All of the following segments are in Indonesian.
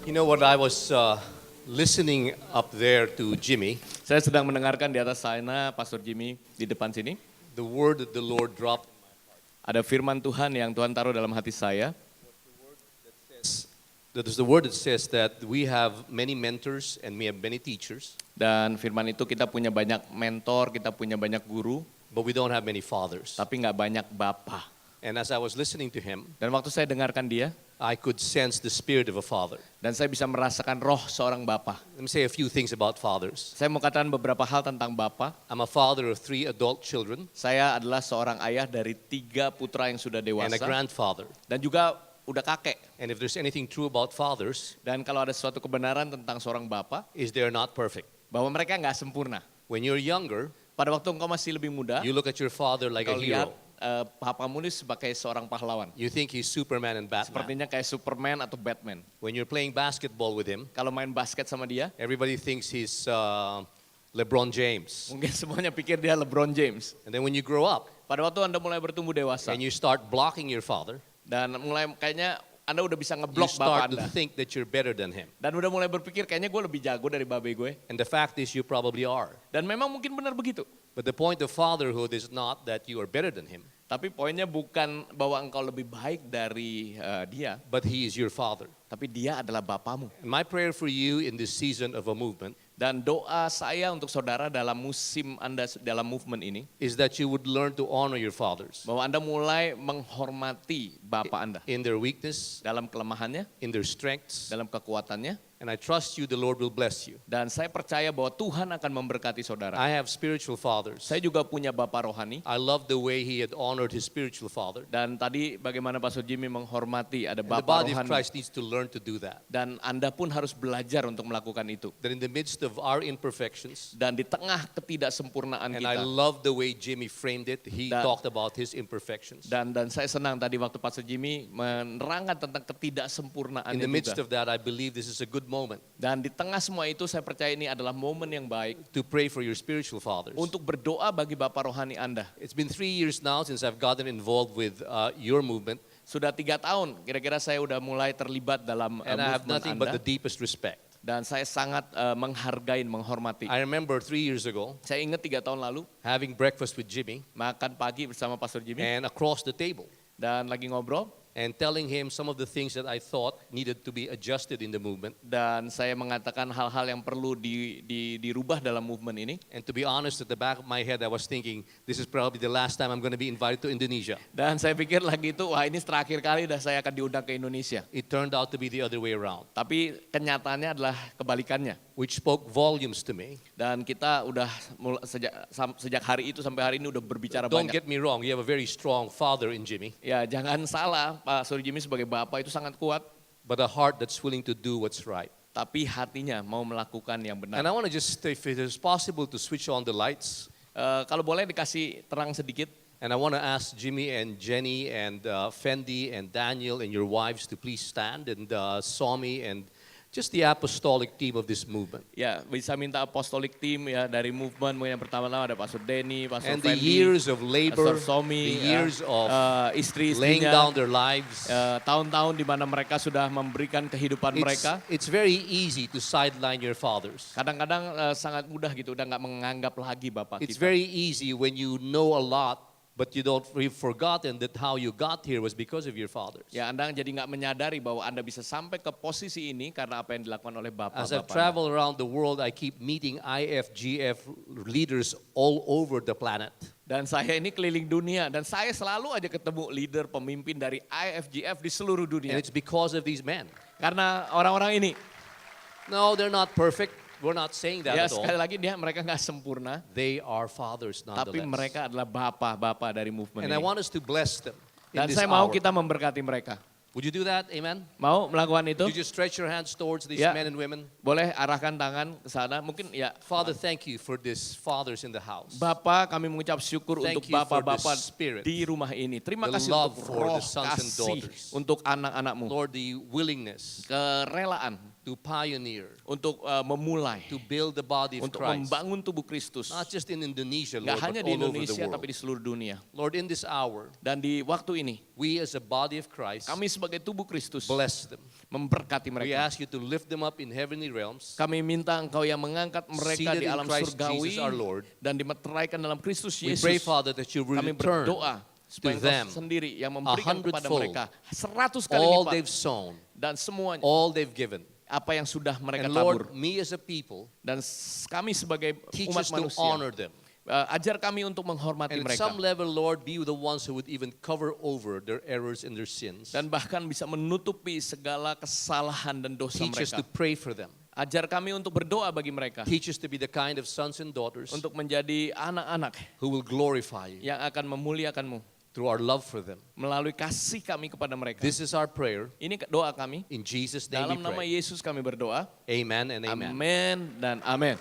You know what, I was listening up there to Jimmy. Saya sedang mendengarkan di atas sana Pastor Jimmy di depan sini. The word that the Lord dropped Ada firman Tuhan yang Tuhan taruh dalam hati saya. that is the word that says that we have many mentors and we have many teachers, Dan firman itu kita punya banyak mentor, kita punya banyak guru, but we don't have many fathers. tapi nggak banyak bapa. And as I was listening to him, Dan waktu saya dengarkan dia, I could sense the spirit of a father. dan saya bisa merasakan roh seorang bapa. Let me say a few things about fathers. Saya mau katakan beberapa hal tentang bapa. I'm a father of 3 adult children Saya adalah seorang ayah dari 3 putra yang sudah and a dewasa. grandfather. Dan juga udah kakek. And if there's anything true about fathers, Dan kalau ada suatu kebenaran tentang seorang bapa, is they're not perfect. bahwa mereka nggak sempurna. When you're younger, Pada waktu engkau masih lebih muda, you look at your father like a kau lihat hero. papamu ini sebagai seorang pahlawan. You think he's Superman and Batman. Sepertinya kayak Superman atau Batman. When you're playing basketball with him, Kalau main basket sama dia, everybody thinks he's LeBron James. mungkin semuanya pikir dia LeBron James. And then when you grow up Pada waktu Anda mulai bertumbuh dewasa, and you start blocking your father, dan mulai kayaknya Anda udah bisa you ngeblok bapak start to Anda. think that you're better than him. Dan udah mulai berpikir kayaknya gue lebih jago dari babe gue. And the fact is you probably are. Dan memang mungkin benar begitu. But the point of fatherhood is not that you are better than him, Tapi poinnya bukan bahwa engkau lebih baik dari dia, but he is your father. tapi dia adalah bapamu. And my prayer for you in this season of a movement Dan doa saya untuk saudara dalam musim Anda dalam movement ini, is that you would learn to honor your fathers bahwa Anda mulai menghormati bapak Anda in their weakness, dalam kelemahannya, in their strengths. dalam kekuatannya. And I trust you, the Lord will bless you. Dan saya percaya bahwa Tuhan akan memberkati saudara. I have spiritual fathers. Saya juga punya bapak rohani. I love the way he had honored his spiritual father. Dan tadi bagaimana Pastor Jimmy menghormati ada And the bapak body of rohani. Christ needs to learn to do that. Dan Anda pun harus belajar untuk melakukan itu. That in the midst of our imperfections, Dan di tengah ketidaksempurnaan and I kita. love the way Jimmy framed it, he Dan- talked about his imperfections. Dan saya senang tadi waktu Pastor Jimmy menerangkan tentang In ketidaksempurnaannya the midst juga. of that, I believe this is a good moment Dan di tengah semua itu saya percaya ini adalah momen yang baik to pray for your spiritual fathers. untuk berdoa bagi bapak rohani Anda. It's been 3 years now since I've gotten involved with your movement, Sudah 3 tahun, kira-kira saya udah mulai terlibat dalam and I have movement nothing but Anda. the deepest respect. Dan saya sangat menghargai, menghormati. I remember 3 years ago Saya ingat 3 tahun lalu, having breakfast with Jimmy makan pagi bersama Pastor Jimmy, and across the table dan lagi ngobrol. and telling him some of the things that I thought needed to be adjusted in the movement. Dan saya mengatakan hal-hal yang perlu dirubah dalam movement ini. And to be honest, at the back of my head, I was thinking, this is probably the last time I'm going to be invited to Indonesia. Dan saya pikir lagi itu, wah ini terakhir kali dah saya akan diundang ke Indonesia. It turned out to be the other way around, Tapi kenyataannya adalah kebalikannya. which spoke volumes to me. Dan kita udah sejak hari itu sampai hari ini udah berbicara Don't banyak. get me wrong, you have a very strong father in Jimmy, Ya jangan salah, Pak Suri Jimmy sebagai bapak itu sangat kuat. but a heart that's willing to do what's right. Tapi hatinya mau melakukan yang benar. And I want to just, if it is possible, to switch on the lights. Kalau boleh dikasih terang sedikit. And I want to ask Jimmy and Jenny and Fendi and Daniel and your wives to please stand, and Somi and just the apostolic team of this movement. Ya bisa minta apostolic team ya dari movement. Mungkin yang pertama-tama ada Pastor Denny, Pastor And the Fendi, years of labor, Pastor Somi, the years of laying istri-istrinya. down their lives. Tahun-tahun di mana mereka sudah memberikan kehidupan mereka. It's very easy to sideline your fathers. Kadang-kadang sangat mudah gitu, udah nggak menganggap lagi bapak It's kita. very easy when you know a lot, but you've forgotten that how you got here was because of your fathers. Ya Anda jadi nggak menyadari bahwa Anda bisa sampai ke posisi ini karena apa yang dilakukan oleh As I've bapak-bapak. traveled around the world, I keep meeting IFGF leaders all over the planet. Dan saya ini keliling dunia dan saya selalu aja ketemu leader pemimpin dari IFGF di seluruh And dunia. it's because of these men. Karena orang-orang ini, No, they're not perfect. We're not saying that ya at all. sekali lagi mereka nggak sempurna, They are fathers tapi nonetheless. mereka adalah bapak-bapak dari movement And I ini. want us to bless them in Dan this saya mau hour. kita memberkati mereka. Would you do that? Amen? Mau melakukan itu? You just stretch your hands towards these Ya. men and women. Boleh arahkan tangan ke sana. Mungkin ya. Father, thank you for these fathers in the house. Bapak, kami mengucap syukur Thank untuk you for bapak-bapak the spirit, di rumah ini. Terima the kasih love untuk for the roh sons and kasih daughters. untuk anak-anakmu. Lord, the willingness Kerelaan to pioneer, untuk memulai, to build the body of untuk Christ. membangun tubuh Kristus. Not just in Indonesia, Nggak Lord, hanya but di all over the Indonesia tapi world. di seluruh dunia. Lord, in this hour, Dan di waktu ini, we as a body of Christ kami sebagai sebagai tubuh Kristus Bless them. memberkati We mereka. ask you to lift them up in heavenly realms, Kami minta Engkau yang mengangkat mereka seated di in alam Christ surgawi Jesus our Lord. dan dimeteraikan dalam Kristus We pray, Yesus. Father, that you will Kami return berdoa supaya to Engkau them sendiri yang memberikan kepada 100-fold mereka 100 kali all lipat they've sown, dan semuanya all they've given. apa yang sudah mereka And tabur. Lord, me as a people, Dan kami sebagai teach umat us to manusia, honor them. ajar kami untuk menghormati And at mereka. some level, Lord, be the ones who would even cover over their errors and their sins. Dan bahkan bisa menutupi segala kesalahan dan dosa Teach us mereka. to pray for them. Ajar kami untuk berdoa bagi mereka. Teach us to be the kind of sons and daughters Untuk menjadi anak-anak who will glorify you yang akan memuliakan-Mu through our love for them. melalui kasih kami kepada mereka. This is our prayer. Ini doa kami. In Jesus' name Dalam we nama pray. Yesus kami berdoa. Amen and amen. Amin dan amin.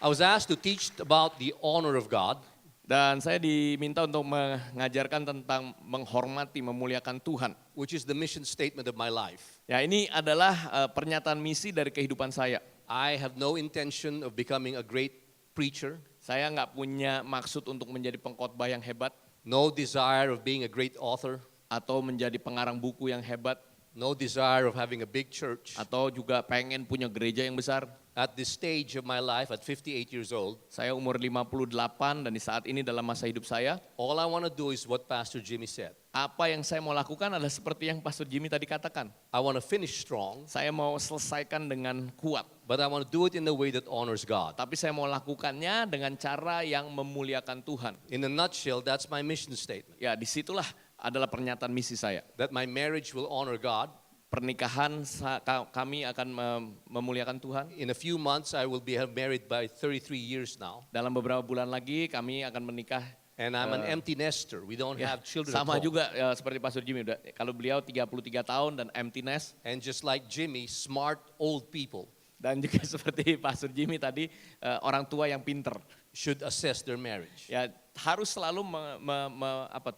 I was asked to teach about the honor of God. Dan saya diminta untuk mengajarkan tentang menghormati, memuliakan Tuhan. Which is the mission statement of my life. Ya, ini adalah pernyataan misi dari kehidupan saya. I have no intention of becoming a great preacher, Saya nggak punya maksud untuk menjadi pengkhotbah yang hebat no desire of being a great author, atau menjadi pengarang buku yang hebat no desire of having a big church. atau juga pengen punya gereja yang besar. At this stage of my life, at 58 years old, Saya umur 58 dan di saat ini dalam masa hidup saya, all I want to do is what Pastor Jimmy said. apa yang saya mau lakukan adalah seperti yang Pastor Jimmy tadi katakan. I want to finish strong, Saya mau selesaikan dengan kuat, but I want to do it in a way that honors God. tapi saya mau lakukannya dengan cara yang memuliakan Tuhan. In a nutshell, that's my mission statement. Ya, disitulah adalah pernyataan misi saya. That my marriage will honor God. Pernikahan kami akan memuliakan Tuhan. In a few months, I will be married by 33 years now. Dalam beberapa bulan lagi kami akan menikah. And I'm an empty nester. We don't Ya, have children at sama home. juga seperti Pastor Jimmy. Kalau beliau 33 tahun dan empty nest. And just like Jimmy, smart old people Dan juga seperti Pastor Jimmy tadi, orang tua yang pinter. should assess their marriage. Ya, harus selalu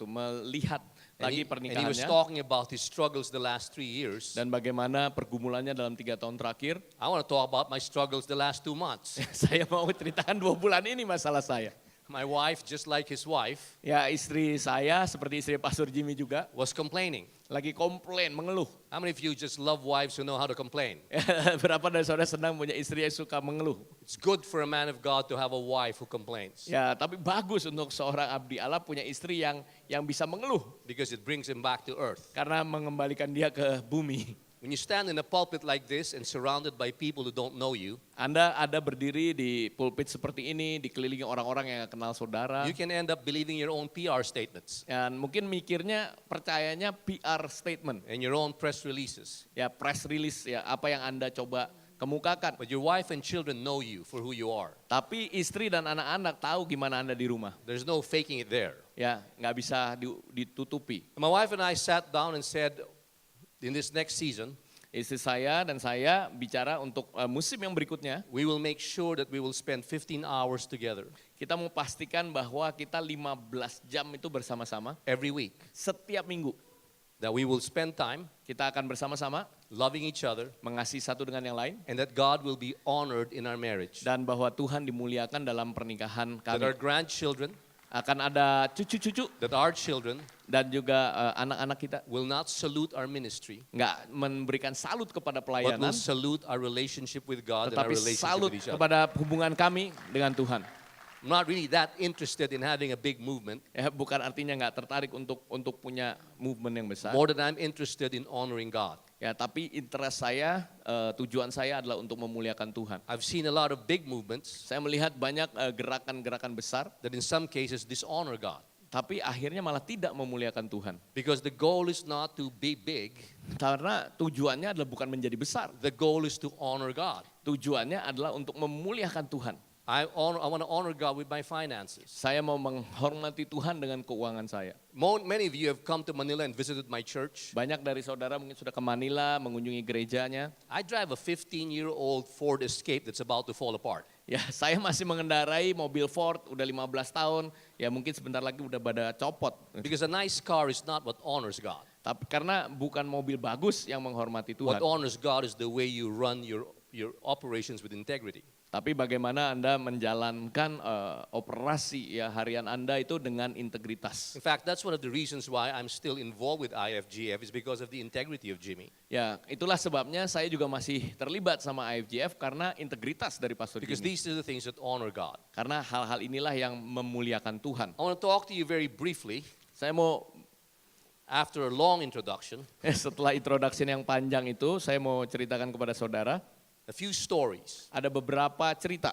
melihat lagi And he was pernikahannya. talking about his struggles the last 3 years. Dan bagaimana pergumulannya dalam 3 tahun terakhir. I want to talk about my struggles the last 2 months. Saya mau ceritakan 2 bulan ini masalah saya. My wife, just like his wife, Ya, istri saya seperti istri Pastor Jimmy juga was complaining. lagi komplain, mengeluh. How many of you just love wives who know how to complain? Berapa dari saudara senang punya istri yang suka mengeluh? It's good for a man of God to have a wife who complains Ya, tapi bagus untuk seorang abdi Allah punya istri yang bisa mengeluh because it brings him back to earth. karena mengembalikan dia ke bumi. When you stand in a pulpit like this and surrounded by people who don't know you, Anda ada berdiri di pulpit seperti ini, dikelilingi orang-orang yang gak kenal saudara. you can end up believing your own PR statements Dan mungkin mikirnya, percayanya PR statement. and your own press releases. Ya, press release, ya apa yang Anda coba kemukakan. But your wife and children know you for who you are. Tapi istri dan anak-anak tahu gimana Anda di rumah. There's no faking it there. Ya, nggak bisa ditutupi. My wife and I sat down and said, in this next season, Istri saya dan saya bicara untuk musim yang berikutnya, we will make sure that we will spend 15 hours together kita mau pastikan bahwa kita 15 jam itu bersama-sama every week. setiap minggu. That we will spend time Kita akan bersama-sama loving each other mengasihi satu dengan yang lain. and that God will be honored in our marriage. Dan bahwa Tuhan dimuliakan dalam pernikahan That our kami. grandchildren, Akan ada cucu-cucu that our children dan juga anak-anak kita. will not salute our ministry, Nggak memberikan salut kepada but will pelayanan, salute our relationship with God and our tetapi relationship salut with each other. kepada hubungan kami dengan Tuhan. I'm not really that interested in having a big movement, Ya, bukan artinya nggak tertarik untuk punya movement yang besar. more than I'm interested in honoring God. Ya, tapi interest saya, tujuan saya adalah untuk memuliakan Tuhan. I've seen a lot of big movements Saya melihat banyak gerakan-gerakan besar, that in some cases dishonor God. tapi akhirnya malah tidak memuliakan Tuhan. Because the goal is not to be big, Karena tujuannya adalah bukan menjadi besar. the goal is to honor God. Tujuannya adalah untuk memuliakan Tuhan. I want to honor God with my finances. Saya mau menghormati Tuhan dengan keuangan saya. Many of you have come to Manila and visited my church. Banyak dari saudara mungkin sudah ke Manila, mengunjungi gerejanya. I drive a 15-year-old Ford Escape that's about to fall apart. Ya, saya masih mengendarai mobil Ford, udah 15 tahun, ya mungkin sebentar lagi udah pada copot. Because a nice car is not what honors God. Tapi karena bukan mobil bagus yang menghormati What Tuhan. honors God is the way you run your operations with integrity. Tapi bagaimana Anda menjalankan operasi ya harian Anda itu dengan integritas. In fact, that's one of the reasons why I'm still involved with IFGF is because of the integrity of Jimmy. Ya, itulah sebabnya saya juga masih terlibat sama IFGF karena integritas dari Pastor Because Jimmy. these are the things that honor God. Karena hal-hal inilah yang memuliakan Tuhan. I want to talk to you very briefly, Saya mau after a long introduction, setelah introduction yang panjang itu, saya mau ceritakan kepada saudara, a few stories. ada beberapa cerita.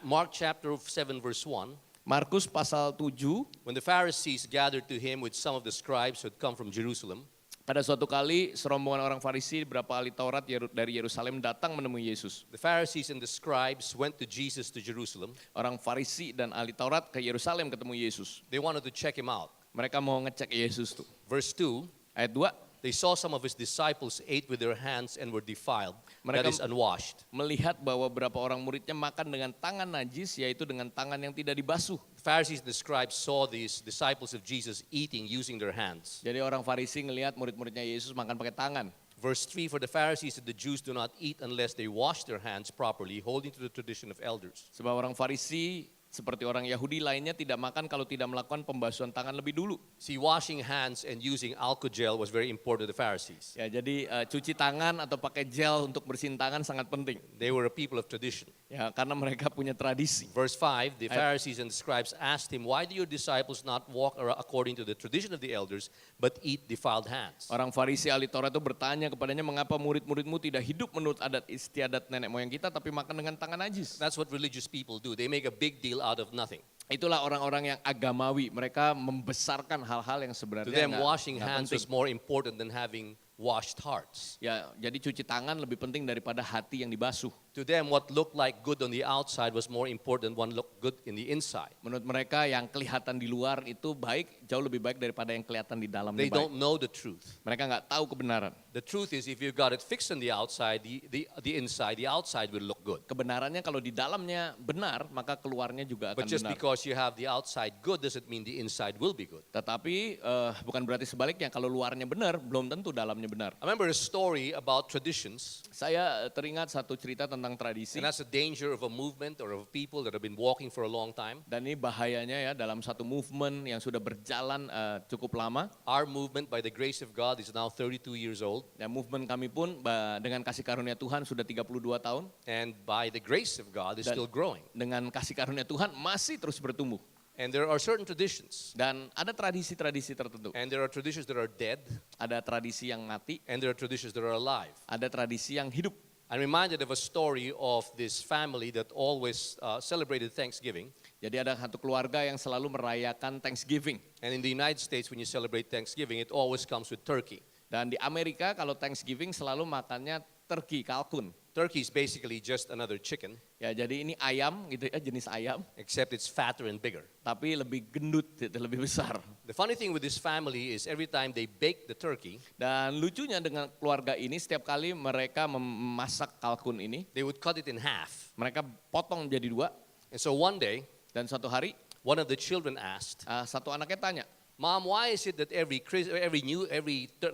Mark chapter 7 verse 1, Markus pasal 7, when the Pharisees gathered to him with some of the scribes who had come from Jerusalem, pada suatu kali serombongan orang Farisi, beberapa ahli Taurat dari Yerusalem datang menemui Yesus. the Pharisees and the scribes went to Jesus to Jerusalem. Orang Farisi dan ahli Taurat ke Yerusalem ketemu Yesus. They wanted to check him out. Mereka mau ngecek Yesus tuh. Verse 2, Ayat 2, they saw some of his disciples ate with their hands and were defiled, that Mereka- is unwashed. melihat bahwa beberapa orang muridnya makan dengan tangan najis, yaitu dengan tangan yang tidak dibasuh. The Pharisees and the scribes saw these disciples of Jesus eating using their hands. Jadi orang Farisi ngelihat murid-muridnya Yesus makan pakai tangan. Verse 3, for the Pharisees and the Jews do not eat unless they wash their hands properly, holding to the tradition of elders. Sebab orang Farisi seperti orang Yahudi lainnya tidak makan kalau tidak melakukan pembasuhan tangan lebih dulu. See, washing hands and using alcohol gel was very important to the Pharisees. Ya, jadi cuci tangan atau pakai gel untuk bersihin tangan sangat penting. They were a people of tradition. Ya, karena mereka punya tradisi. Verse 5, the Pharisees and the scribes asked him, why do your disciples not walk according to the tradition of the elders, but eat defiled hands? Orang Farisi ahli Taurat itu bertanya kepadanya, mengapa murid-muridmu tidak hidup menurut adat istiadat nenek moyang kita tapi makan dengan tangan najis? That's what religious people do. They make a big deal out of nothing. Itulah orang-orang yang agamawi. Mereka membesarkan hal-hal yang To sebenarnya them, nggak- washing nggak hands penting. was more important than having washed hearts. Ya, jadi cuci tangan lebih penting daripada hati yang dibasuh. To them, what looked like good on the outside was more important than what looked good in the inside. Menurut mereka yang kelihatan di luar itu baik, jauh lebih baik daripada yang kelihatan di dalam They baik. don't know the truth. Mereka nggak tahu kebenaran. The truth is, if you got it fixed on the outside, the outside will look good. Kebenarannya kalau di dalamnya benar, maka keluarnya juga akan But just benar. because you have the outside good doesn't mean the inside will be good. Tetapi bukan berarti sebaliknya, kalau luarnya benar, belum tentu dalamnya benar. I remember a story about traditions, Saya teringat satu cerita tentang tradisi. and that's the danger of a movement or of people that have been walking for a long time. Dan ini bahayanya ya dalam satu movement yang sudah berjalan cukup lama. Our movement, by the grace of God, is now 32 years old, Dan movement kami pun dengan kasih karunia Tuhan sudah 32 tahun. and by the grace of God, is Dan- still growing. Dengan kasih karunia Tuhan masih terus bertumbuh. And there are certain traditions, Dan ada tradisi-tradisi tertentu. and there are traditions that are dead, Ada tradisi yang mati, and there are traditions that are alive. ada tradisi yang hidup. I'm reminded of a story of this family that always celebrated Thanksgiving. Jadi ada satu keluarga yang selalu merayakan Thanksgiving. And in the United States, when you celebrate Thanksgiving, it always comes with turkey. Dan di Amerika kalau Thanksgiving selalu makannya turkey, kalkun. Turkey is basically just another chicken, Ya, jadi ini ayam gitu ya, jenis ayam, except it's fatter and bigger. tapi lebih gendut, gitu, lebih besar. The funny thing with this family is every time they bake the turkey, Dan lucunya dengan keluarga ini, setiap kali mereka memasak kalkun ini, they would cut it in half. mereka potong jadi dua. And so one day, Dan suatu hari, one of the children asked, satu anaknya tanya, Mom, why is it that every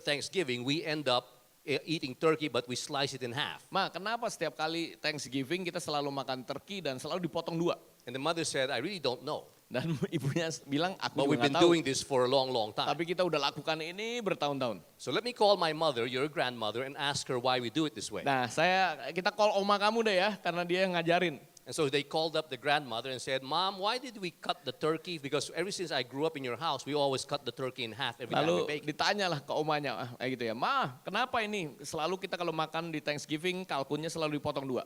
Thanksgiving we end up eating turkey but we slice it in half? Ma, kenapa setiap kali Thanksgiving kita selalu makan turkey dan selalu dipotong dua? And the mother said, I really don't know. Dan ibunya bilang, aku But we've juga been nggak tahu. doing this for a long, long time. Tapi kita udah lakukan ini bertahun-tahun. So let me call my mother, your grandmother, and ask her why we do it this way. Nah, kita call oma kamu deh ya, karena dia yang ngajarin. And so they called up the grandmother and said, Mom, why did we cut the turkey? Because ever since I grew up in your house, we always cut the turkey in half every time we Lalu bake it. ditanyalah ke omanya, kayak gitu ya, Ma, kenapa ini selalu kita kalau makan di Thanksgiving kalkunnya selalu dipotong dua?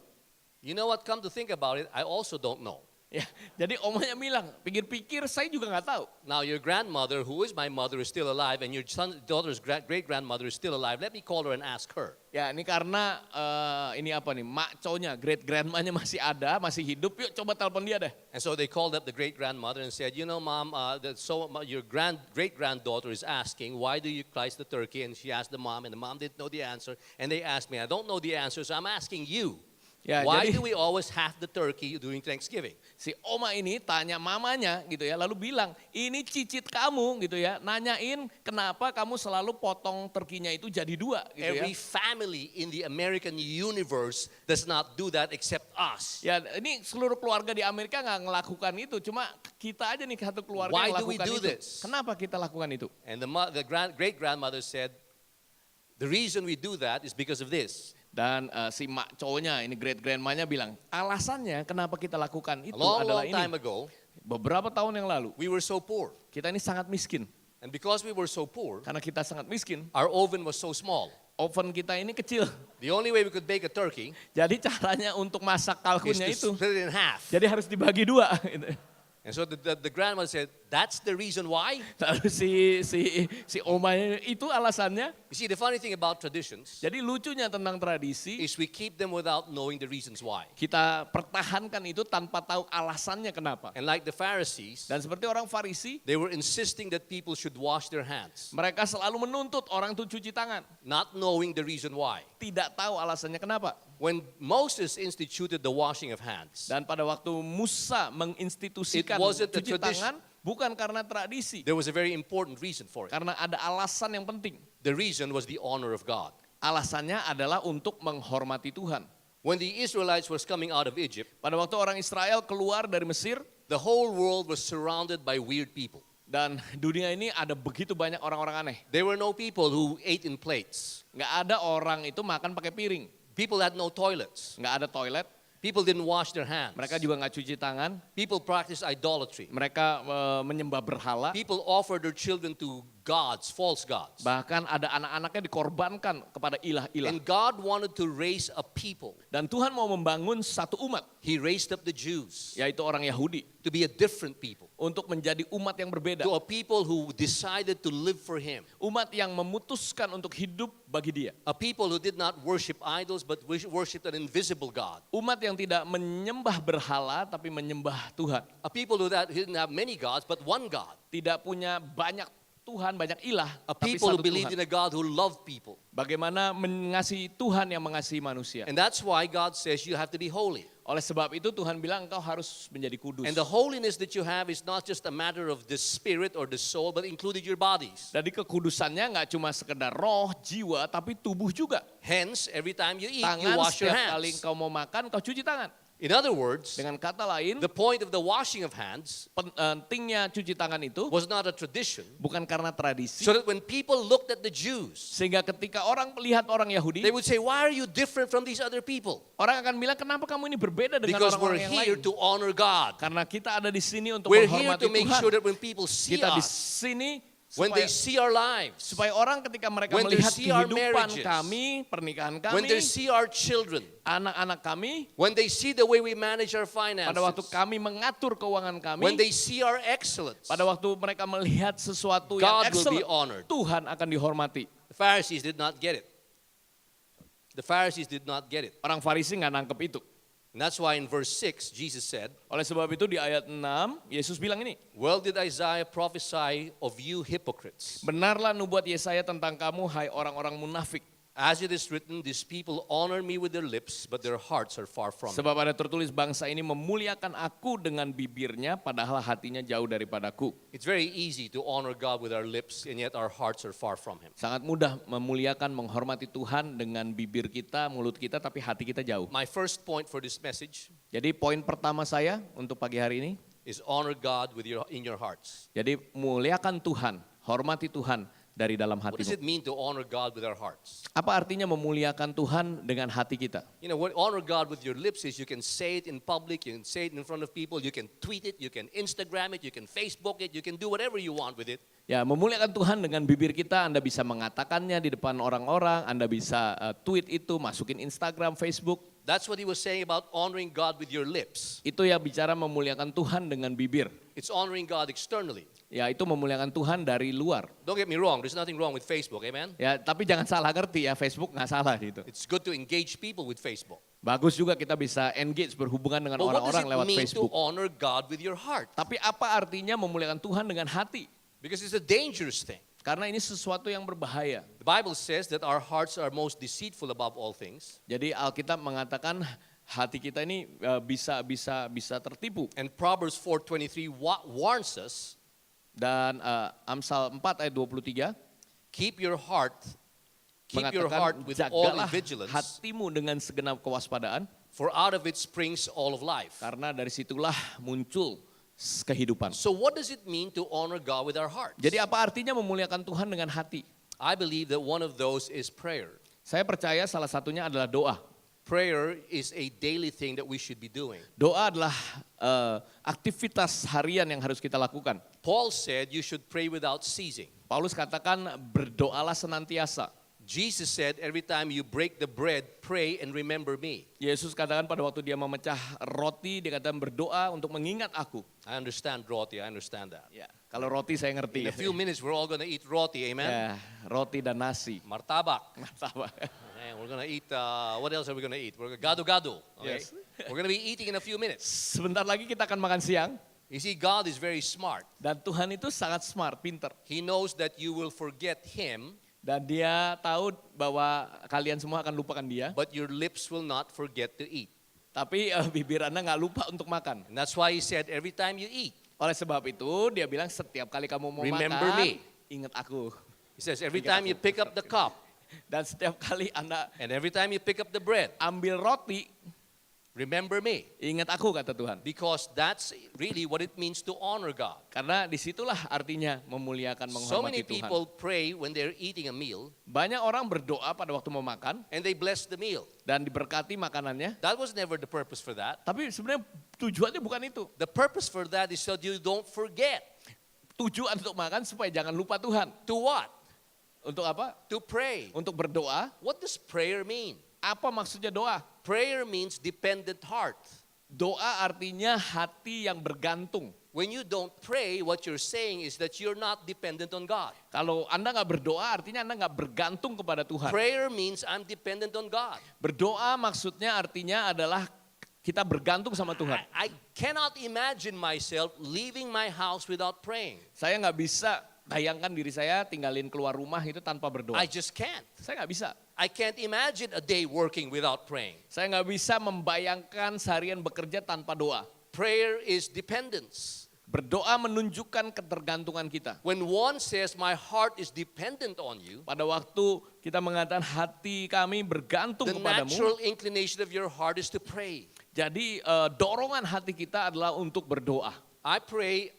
You know what? Come to think about it, I also don't know. Ya, jadi omanya bilang, pikir-pikir saya juga nggak tahu. Now your grandmother, who is my mother, is still alive, and your daughter's great-grandmother is still alive. Let me call her and ask her. Ya, ini karena ini apa nih, makconya, great grandmanya masih ada, masih hidup. Yuk coba telepon dia deh. And so they called up the great-grandmother and said, you know, Mom, your great-granddaughter is asking, why do you slice the turkey? And she asked the mom, and the mom didn't know the answer. And they asked me, I don't know the answer, so I'm asking you. Ya, Why jadi do we always have the turkey during Thanksgiving? si oma ini tanya mamanya gitu ya, lalu bilang, ini cicit kamu gitu ya, nanyain kenapa kamu selalu potong turkinya itu jadi dua gitu ya. Every family in the American universe does not do that except us. Ya ini seluruh keluarga di Amerika nggak ngelakukan itu, cuma kita aja nih satu keluarga Why yang do we lakukan do itu. this? Kenapa kita lakukan itu? And the great grandmother said, the reason we do that is because of this. Dan si mak cowoknya, ini great grandmanya bilang, alasannya kenapa kita lakukan A itu long, adalah long time ini. ago, Beberapa tahun yang lalu, we were so poor. kita ini sangat miskin. And because we were so poor, Karena kita sangat miskin, our oven was so small. oven kita ini kecil. The only way we could bake a turkey Jadi caranya untuk masak is kalkunnya to itu, split it in half. jadi harus dibagi dua. Gitu. And so the grandmother said, that's the reason why. Lalu si omanya itu alasannya. You see, the funny thing about traditions Jadi lucunya tentang tradisi, is we keep them without knowing the reasons why. kita pertahankan itu tanpa tahu alasannya kenapa. And like the Pharisees, Dan seperti orang Farisi, they were insisting that people should wash their hands, mereka selalu menuntut orang itu cuci tangan. not knowing the reason why. Tidak tahu alasannya kenapa. When Moses instituted the washing of hands, Dan pada waktu Musa menginstitusikan It wasn't a cuci tradition. tangan, bukan karena tradisi. there was a very important reason for it. Karena ada alasan yang penting. The reason was the honor of God. Alasannya adalah untuk menghormati Tuhan. When the Israelites was coming out of Egypt, Pada waktu orang Israel keluar dari Mesir, the whole world was surrounded by weird people. dan dunia ini ada begitu banyak orang-orang aneh. There were no people who ate in plates. Nggak ada orang itu makan pakai piring. People had no toilets. Nggak ada toilet, People didn't wash their hands. mereka juga nggak cuci tangan, People practiced idolatry. mereka menyembah berhala. People offered their children to gods, false gods. Bahkan ada anak-anaknya dikorbankan kepada ilah-ilah. And God wanted to raise a people. Dan Tuhan mau membangun satu umat, He raised up the Jews yaitu orang Yahudi, to be a different people. untuk menjadi umat yang berbeda. To a people who decided to live for Him. Umat yang memutuskan untuk hidup bagi dia. A people who did not worship idols but worshiped an invisible God. Umat yang tidak menyembah berhala tapi menyembah Tuhan. A people who didn't have many gods but one God. Tidak punya banyak Tuhan, banyak ilah, A tapi people who satu believed Tuhan. in a God who loved people. Bagaimana mengasihi Tuhan yang mengasihi manusia. And that's why God says you have to be holy. Oleh sebab itu Tuhan bilang engkau harus menjadi kudus. And the holiness that you have is not just a matter of the spirit or the soul, but included your bodies. Jadi kekudusannya nggak cuma sekedar roh, jiwa, tapi tubuh juga. Hence, every time you eat, you Tangan wash your setiap kali hands. engkau mau makan, engkau cuci tangan. In other words, Dengan kata lain, the point of the washing of hands pentingnya cuci tangan itu was not a tradition, bukan karena tradisi. so that when people looked at the Jews, Sehingga ketika orang melihat orang Yahudi, they would say, why are you different from these other people? orang akan bilang kenapa kamu ini berbeda dengan Because we're orang-orang yang here lain. to honor God. Karena kita ada di sini untuk We're here menghormati to make Tuhan. sure that when people see Kita di us, sini when supaya, they see our lives, supaya orang ketika mereka when they melihat see our kehidupan marriages, kami, pernikahan when they kami, see our children, anak-anak kami, when they see the way we manage our pada waktu finances, kami mengatur keuangan when kami, they see our excellence, pada waktu mereka melihat sesuatu God yang will be excellent, honored. Tuhan akan dihormati. The Pharisees did not get it. The Pharisees did not get it. Orang Farisi nggak nangkep itu. And that's why in verse 6, Jesus said, Oleh sebab itu di ayat 6, Yesus bilang ini, well did Isaiah prophesy of you hypocrites. benarlah nubuat Yesaya tentang kamu, hai orang-orang munafik. As it is written, these people honor me with their lips, but their hearts are far from me. Sebab ada tertulis bangsa ini memuliakan aku dengan bibirnya, padahal hatinya jauh daripadaku. It's very easy to honor God with our lips, and yet our hearts are far from Him. Sangat mudah memuliakan, menghormati Tuhan dengan bibir kita, mulut kita, tapi hati kita jauh. My first point for this message Jadi poin pertama saya untuk pagi hari ini, is honor God in your hearts. jadi muliakan Tuhan, hormati Tuhan dari dalam What does hatimu. it mean to honor God with our hearts? Apa artinya memuliakan Tuhan dengan hati kita? You know, what honor God with your lips is you can say it in public, you can say it in front of people, you can tweet it, you can Instagram it, you can Facebook it, you can do whatever you want with it. Ya, memuliakan Tuhan dengan bibir kita, Anda bisa mengatakannya di depan orang-orang, Anda bisa tweet itu, masukin Instagram, Facebook. That's what he was saying about honoring God with your lips. Itu ya bicara memuliakan Tuhan dengan bibir. It's honoring God externally. Ya, itu memuliakan Tuhan dari luar. Don't get me wrong, there's nothing wrong with Facebook, amen? Ya, tapi jangan salah ngerti ya, Facebook nggak salah gitu. It's good to engage people with Facebook. Bagus juga kita bisa engage, berhubungan dengan But what does orang-orang it lewat mean to Facebook. honor God with your heart? Tapi apa artinya memuliakan Tuhan dengan hati? Because it's a dangerous thing. Karena ini sesuatu yang berbahaya. The Bible says that our hearts are most deceitful above all things. Jadi Alkitab mengatakan hati kita ini bisa tertipu. And Proverbs 4:23 warns us, Dan Amsal 4 ayat 23 keep your heart mengatakan, with all jagalah vigilance, hatimu dengan segenap kewaspadaan, for out of it springs all of life. karena dari situlah muncul kehidupan. So what does it mean to honor God with our hearts? Jadi apa artinya memuliakan Tuhan dengan hati? I believe that one of those is prayer. Saya percaya salah satunya adalah doa. Prayer is a daily thing that we should be doing. Doa adalah aktivitas harian yang harus kita lakukan. Paul said you should pray without ceasing. Paulus katakan berdoalah senantiasa. Jesus said every time you break the bread, pray and remember me. Yesus katakan pada waktu dia memecah roti, dia katakan berdoa untuk mengingat aku. I understand roti, I understand that. Ya, kalau roti saya ngerti. In a few minutes we're all going to eat roti, amen? Ya, roti dan nasi. Martabak. Martabak. And we're going to eat, what else are we going to eat? We're gado-gado, okay? Yes. We're going to be eating in a few minutes. Sebentar lagi kita akan makan siang. You see, God is very smart. Dan Tuhan itu sangat smart, pinter. He knows that you will forget Him, Dan dia tahu bahwa kalian semua akan lupakan dia. but your lips will not forget to eat. Tapi bibir Anda nggak lupa untuk makan. And that's why He said every time you eat, Oleh sebab itu dia bilang setiap kali kamu mau remember makan, me. ingat aku. He says every Ingat time you aku. pick up the cup, Dan setiap kali Anda and every time you pick up the bread, ambil roti, remember me. ingat aku kata Tuhan. Because that's really what it means to honor God. Karena disitulah artinya memuliakan, So many menghormati Tuhan. people pray when they're eating a meal Banyak orang berdoa pada waktu mau makan and they bless the meal. dan diberkati makanannya. That was never the purpose for that. Tapi sebenarnya tujuannya bukan itu. The purpose for that is so you don't forget. Tujuan untuk makan supaya jangan lupa Tuhan. To what? Untuk apa? To pray. Untuk berdoa. What does prayer mean? Apa maksudnya doa? Prayer means dependent heart. Doa artinya hati yang bergantung. When you don't pray, what you're saying is that you're not dependent on God. Kalau Anda nggak berdoa artinya Anda nggak bergantung kepada Tuhan. Prayer means I'm dependent on God. Berdoa maksudnya artinya adalah kita bergantung sama Tuhan. I cannot imagine myself leaving my house without praying. Saya nggak bisa bayangkan diri saya tinggalin keluar rumah itu tanpa berdoa. I just can't. Saya nggak bisa. I can't imagine a day working without praying. Saya nggak bisa membayangkan seharian bekerja tanpa doa. Prayer is dependence. Berdoa menunjukkan ketergantungan kita. When one says my heart is dependent on you, Pada waktu kita mengatakan hati kami bergantung the kepadamu, natural inclination of your heart is to pray. jadi dorongan hati kita adalah untuk berdoa. I pray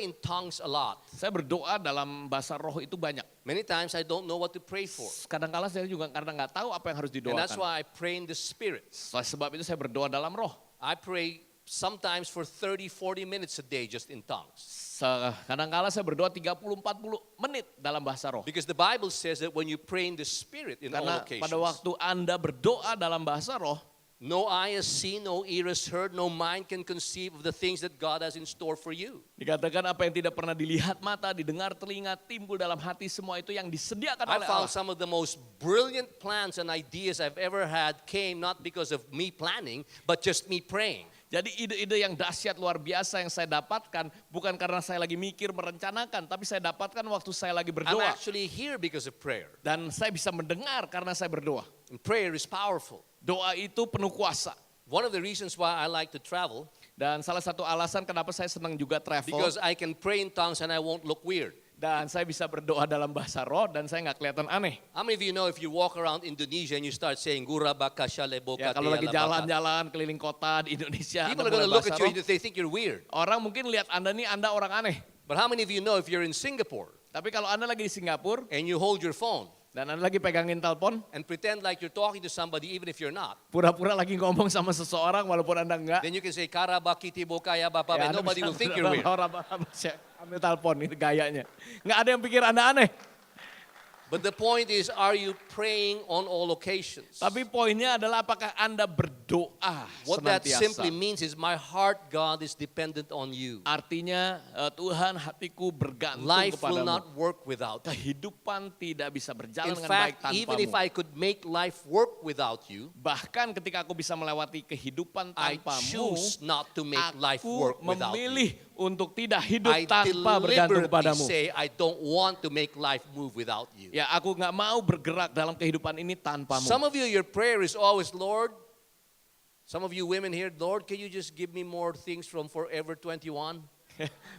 in tongues a lot. Saya berdoa dalam bahasa roh itu banyak. Many times I don't know what to pray for. Kadang-kala saya juga karena nggak tahu apa yang harus And that's didoakan. why I pray in the spirit. Sebab itu saya berdoa dalam roh. I pray sometimes for 30-40 minutes a day just in tongues. Kadang-kala saya berdoa 30-40 menit dalam bahasa roh. Because the Bible says that when you pray in the spirit in all Karena occasions, pada waktu Anda berdoa dalam bahasa roh, no eye has seen, no ear has heard, no mind can conceive of the things that God has in store for you. dikatakan apa yang tidak pernah dilihat mata, didengar telinga, timbul dalam hati, semua itu yang disediakan I oleh found Allah. some of the most brilliant plans and ideas I've ever had came not because of me planning, but just me praying. Jadi ide-ide yang dahsyat luar biasa yang saya dapatkan bukan karena saya lagi mikir merencanakan, tapi saya dapatkan waktu saya lagi I'm berdoa. actually here because of prayer. Dan saya bisa mendengar karena saya berdoa. And prayer is powerful. Doa itu penuh kuasa. One of the reasons why I like to travel, Dan salah satu alasan kenapa saya senang juga travel, because I can pray in tongues and I won't look weird. dan saya bisa berdoa dalam bahasa roh dan saya nggak kelihatan aneh. How many of you know if you walk around Indonesia and you start saying Gura baka shale boka Ya kalau lagi tia la baka," jalan-jalan keliling kota di Indonesia, people Anda are going to mulai look at bahasa you roh, and they think you're weird. orang mungkin lihat Anda nih Anda orang aneh. But how many of you know if you're in Singapore Tapi kalau Anda lagi di Singapura and you hold your phone dan Anda lagi pegangin telepon, and pretend like you're talking to somebody even if you're not, pura-pura lagi ngomong sama seseorang walaupun Anda enggak. then you can say kara baki tibo kaya bapa, Ya, and Anda nobody bisa will think you're weird. Ambil telepon itu gayanya. Nggak ada yang pikir Anda aneh. But the point is, are you praying on all occasions? Tapi poinnya adalah apakah Anda berdoa What that senantiasa. simply means is my heart, God, is dependent on you. Artinya Tuhan hatiku bergantung Life will kepadamu. not work without you. Kehidupan tidak bisa In berjalan dengan baik fact, even if tanpamu. I could make life work without you, Bahkan ketika aku bisa melewati kehidupan I tanpamu, choose not to make life aku work without you. memilih untuk tidak hidup I tanpa bergantung deliberately kepadamu. say I don't want to make life move without you. Ya, aku nggak mau bergerak dalam kehidupan ini tanpamu. Some of you, your prayer is always, Lord, Some of you women here, Lord, can you just give me more things from Forever 21?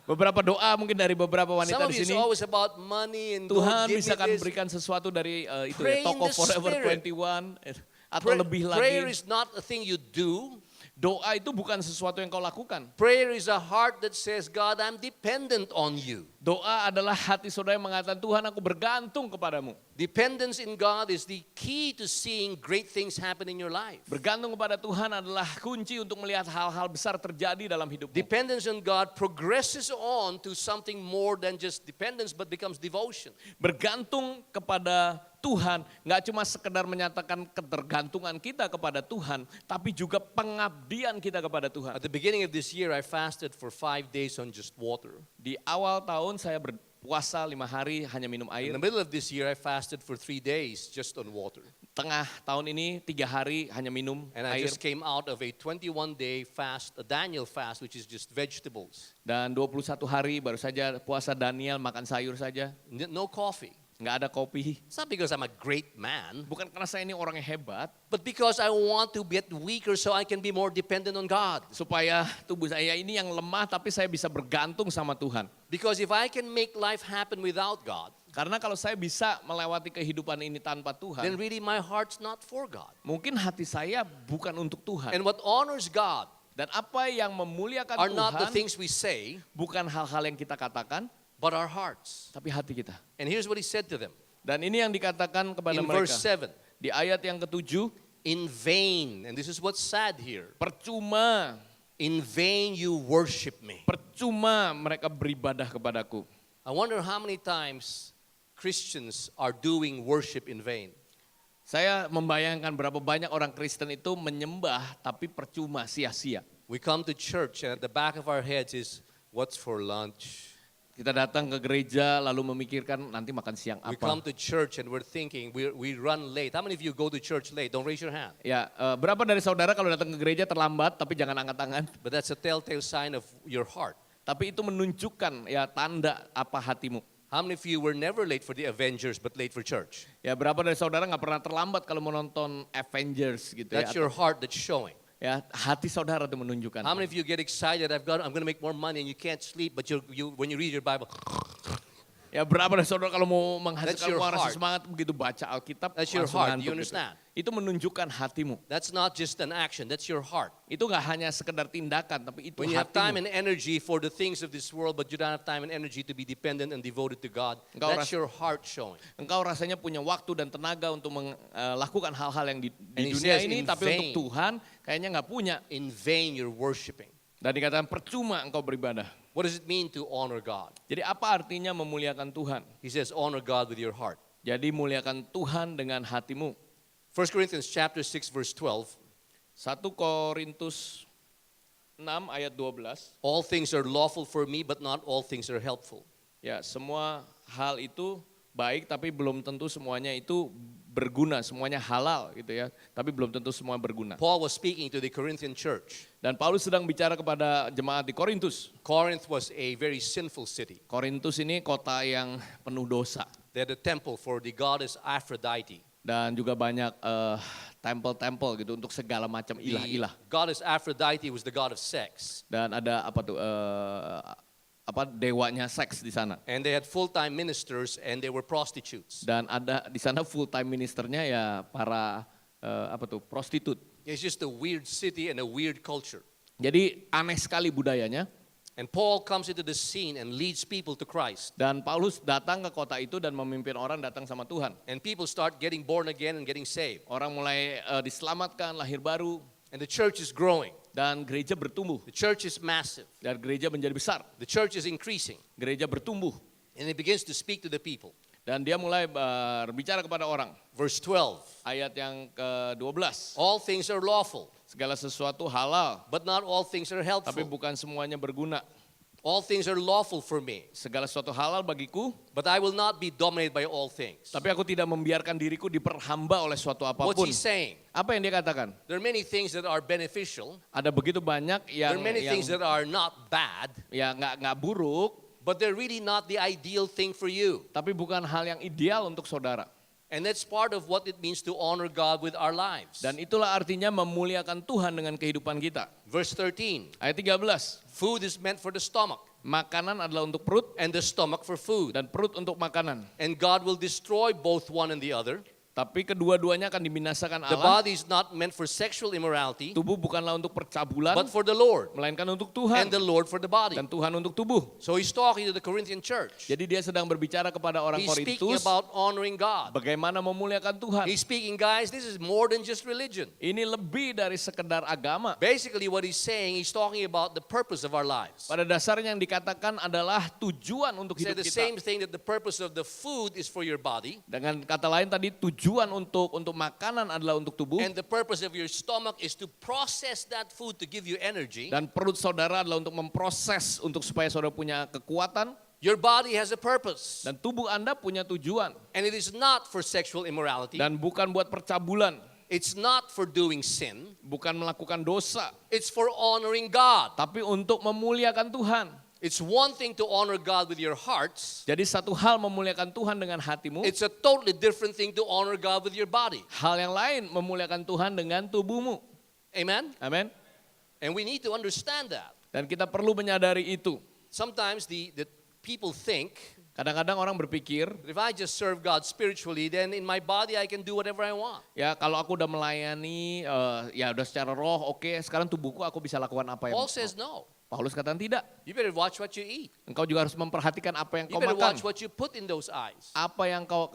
Beberapa doa mungkin dari beberapa Some wanita of di you, it's sini. always about money and Lord, Tuhan give me bisa kan this. berikan sesuatu dari itu Pray ya, in toko the Forever Spirit. 21 atau lebih Prayer lagi. is not a thing you do. Doa itu bukan sesuatu yang kau lakukan. Prayer is a heart that says, God, I'm dependent on you. Doa adalah hati saudara yang mengatakan, Tuhan aku bergantung kepadamu. Dependence in God is the key to seeing great things happen in your life. Bergantung kepada Tuhan adalah kunci untuk melihat hal-hal besar terjadi dalam hidupmu. Dependence on God progresses on to something more than just dependence but becomes devotion. Bergantung kepada Tuhan nggak cuma sekedar menyatakan ketergantungan kita kepada Tuhan, tapi juga pengabdian kita kepada Tuhan. At the beginning of this year, I fasted for 5 days on just water. Di awal tahun saya berpuasa 5 hari hanya minum In air. the middle of this year, I fasted for 3 days just on water. Tengah tahun ini 3 hari hanya minum And I air. just came out of a 21-day fast, a Daniel fast, which is just vegetables. Dan 21 hari baru saja puasa Daniel, makan sayur saja. No coffee. Nggak ada kopi. It's not because I'm a great man, Bukan karena saya ini orang yang hebat, but because I want to get weaker so I can be more dependent on God. supaya tubuh saya ini yang lemah tapi saya bisa bergantung sama Tuhan. Because if I can make life happen without God, Karena kalau saya bisa melewati kehidupan ini tanpa then Tuhan, really my heart's not for God. mungkin hati saya bukan untuk Tuhan. And what honors God Dan apa yang memuliakan are not the Tuhan things we say, bukan hal-hal yang kita katakan, but our hearts. tapi hati kita. And here's what he said to them Dan ini yang dikatakan kepada in verse mereka. 7. Di ayat yang ke-7, In vain, and this is what's sad here, percuma, in vain you worship me. percuma mereka beribadah kepadaku. I wonder how many times Christians are doing worship in vain. Saya membayangkan berapa banyak orang Kristen itu menyembah tapi percuma, sia-sia. We come to church and at the back of our heads is, what's for lunch? Kita datang ke gereja lalu memikirkan nanti makan siang We apa. come to church and we're thinking, we run late. How many of you go to church late? Don't raise your hand. Ya, berapa dari saudara kalau datang ke gereja terlambat tapi jangan angkat tangan. But that's a telltale sign of your heart. Tapi itu menunjukkan ya tanda apa hatimu. How many of you were never late for the Avengers but late for church? Ya berapa dari saudara nggak pernah terlambat kalau mau nonton Avengers gitu ya. That's your heart that's showing. Ya hati saudara itu menunjukkan. How many of you get excited? I'm going to make more money and you can't sleep, but when you read your Bible, Ya berapa dari saudara kalau mau That's menghasilkan your uang rasa heart. semangat begitu baca Alkitab That's your langsung heart. ngantuk You gitu. understand? Itu menunjukkan hatimu. that's not just an action. That's your heart. Itu nggak hanya sekedar tindakan tapi itu When you have time hatimu. and energy for the things of this world, but you don't have time and energy to be dependent and devoted to God, Engkau that's your heart showing. Engkau rasanya punya waktu dan tenaga untuk melakukan hal-hal yang di And he dunia says ini, in tapi vain. untuk Tuhan kayaknya nggak punya. In vain you're worshiping. Dan dikatakan percuma engkau beribadah. What does it mean to honor God? Jadi apa artinya memuliakan Tuhan? He says honor God with your heart. Jadi muliakan Tuhan dengan hatimu. 1 Corinthians chapter 6 verse 12. 1 Korintus 6 ayat 12. All things are lawful for me, but not all things are helpful. Ya, semua hal itu baik tapi belum tentu semuanya itu berguna, semuanya halal gitu ya. Tapi belum tentu semua berguna. Paul was speaking to the Corinthian church. Dan Paulus sedang bicara kepada jemaat di Korintus. Corinth was a very sinful city. Korintus ini kota yang penuh dosa. They had a temple for the goddess Aphrodite. Dan juga banyak tempel-tempel gitu untuk segala macam The ilah-ilah. goddess Aphrodite was the god of sex. Dan ada apa tuh dewanya seks di sana. And they had full-time ministers and they were prostitutes. Dan ada di sana full time ministernya ya para prostitut. It's just a weird city and a weird culture. Jadi aneh sekali budayanya. And Paul comes into the scene and leads people to Christ. Dan Paulus datang ke kota itu dan memimpin orang datang sama Tuhan. And people start getting born again and getting saved. Orang mulai diselamatkan, lahir baru. And the church is growing. Dan gereja bertumbuh. The church is massive. Dan gereja menjadi besar. The church is increasing. Gereja bertumbuh. And it begins to speak to the people. Dan dia mulai berbicara kepada orang. Verse 12. Ayat yang ke-12. All things are lawful, Segala sesuatu halal, but not all things are tapi helpful. bukan semuanya berguna. All things are lawful for me, Segala sesuatu halal bagiku, but I will not be dominated by all things. tapi aku tidak membiarkan diriku diperhamba oleh suatu What's apapun. he saying? Apa yang dia katakan? There are many things that are beneficial. Ada begitu banyak There yang are many things that are not bad, ya nggak buruk, but they're really not the ideal thing for you. tapi bukan hal yang ideal untuk saudara. And that's part of what it means to honor God with our lives. Dan itulah artinya memuliakan Tuhan dengan kehidupan kita. Verse 13, Ayat 13, food is meant for the stomach, makanan adalah untuk perut and the stomach for food. dan perut untuk makanan. And God will destroy both one and the other. Tapi kedua-duanya akan dibinasakan The Allah. body is not meant for sexual immorality, Tubuh bukanlah untuk percabulan, but for the Lord, melainkan untuk and Tuhan. the Lord for the body. Dan Tuhan untuk tubuh. So he's talking to the Corinthian church. Jadi dia sedang berbicara kepada orang He's speaking Korintus about honoring God. bagaimana memuliakan Tuhan. He's speaking, guys, this is more than just religion. Ini lebih dari sekedar agama. Basically what he's saying, he's talking about the purpose of our lives. Pada dasarnya yang dikatakan adalah tujuan untuk He said hidup the kita. same thing, that the purpose of the food is for your body, Dengan kata lain tadi tujuan untuk makanan adalah untuk tubuh. and the purpose of your stomach is to process that food to give you energy. Dan perut saudara adalah untuk memproses untuk supaya saudara punya kekuatan. Your body has a purpose, Dan tubuh Anda punya tujuan. and it is not for sexual immorality. Dan bukan buat percabulan. It's not for doing sin. Bukan melakukan dosa. It's for honoring God. Tapi untuk memuliakan Tuhan. It's one thing to honor God with your hearts. Jadi satu hal memuliakan Tuhan dengan hatimu. It's a totally different thing to honor God with your body. Hal yang lain memuliakan Tuhan dengan tubuhmu. Amen? Amin. And we need to understand that. Dan kita perlu menyadari itu. Sometimes the people think, Kadang-kadang orang berpikir, if I just serve God spiritually, then in my body I can do whatever I want. ya kalau aku udah melayani, ya udah secara roh, oke, sekarang tubuhku aku bisa lakukan apa yang Paul says no. Paulus katakan tidak. You better watch what you eat. Engkau juga harus memperhatikan apa yang You kau better makan. watch what you put in those eyes. Apa yang kau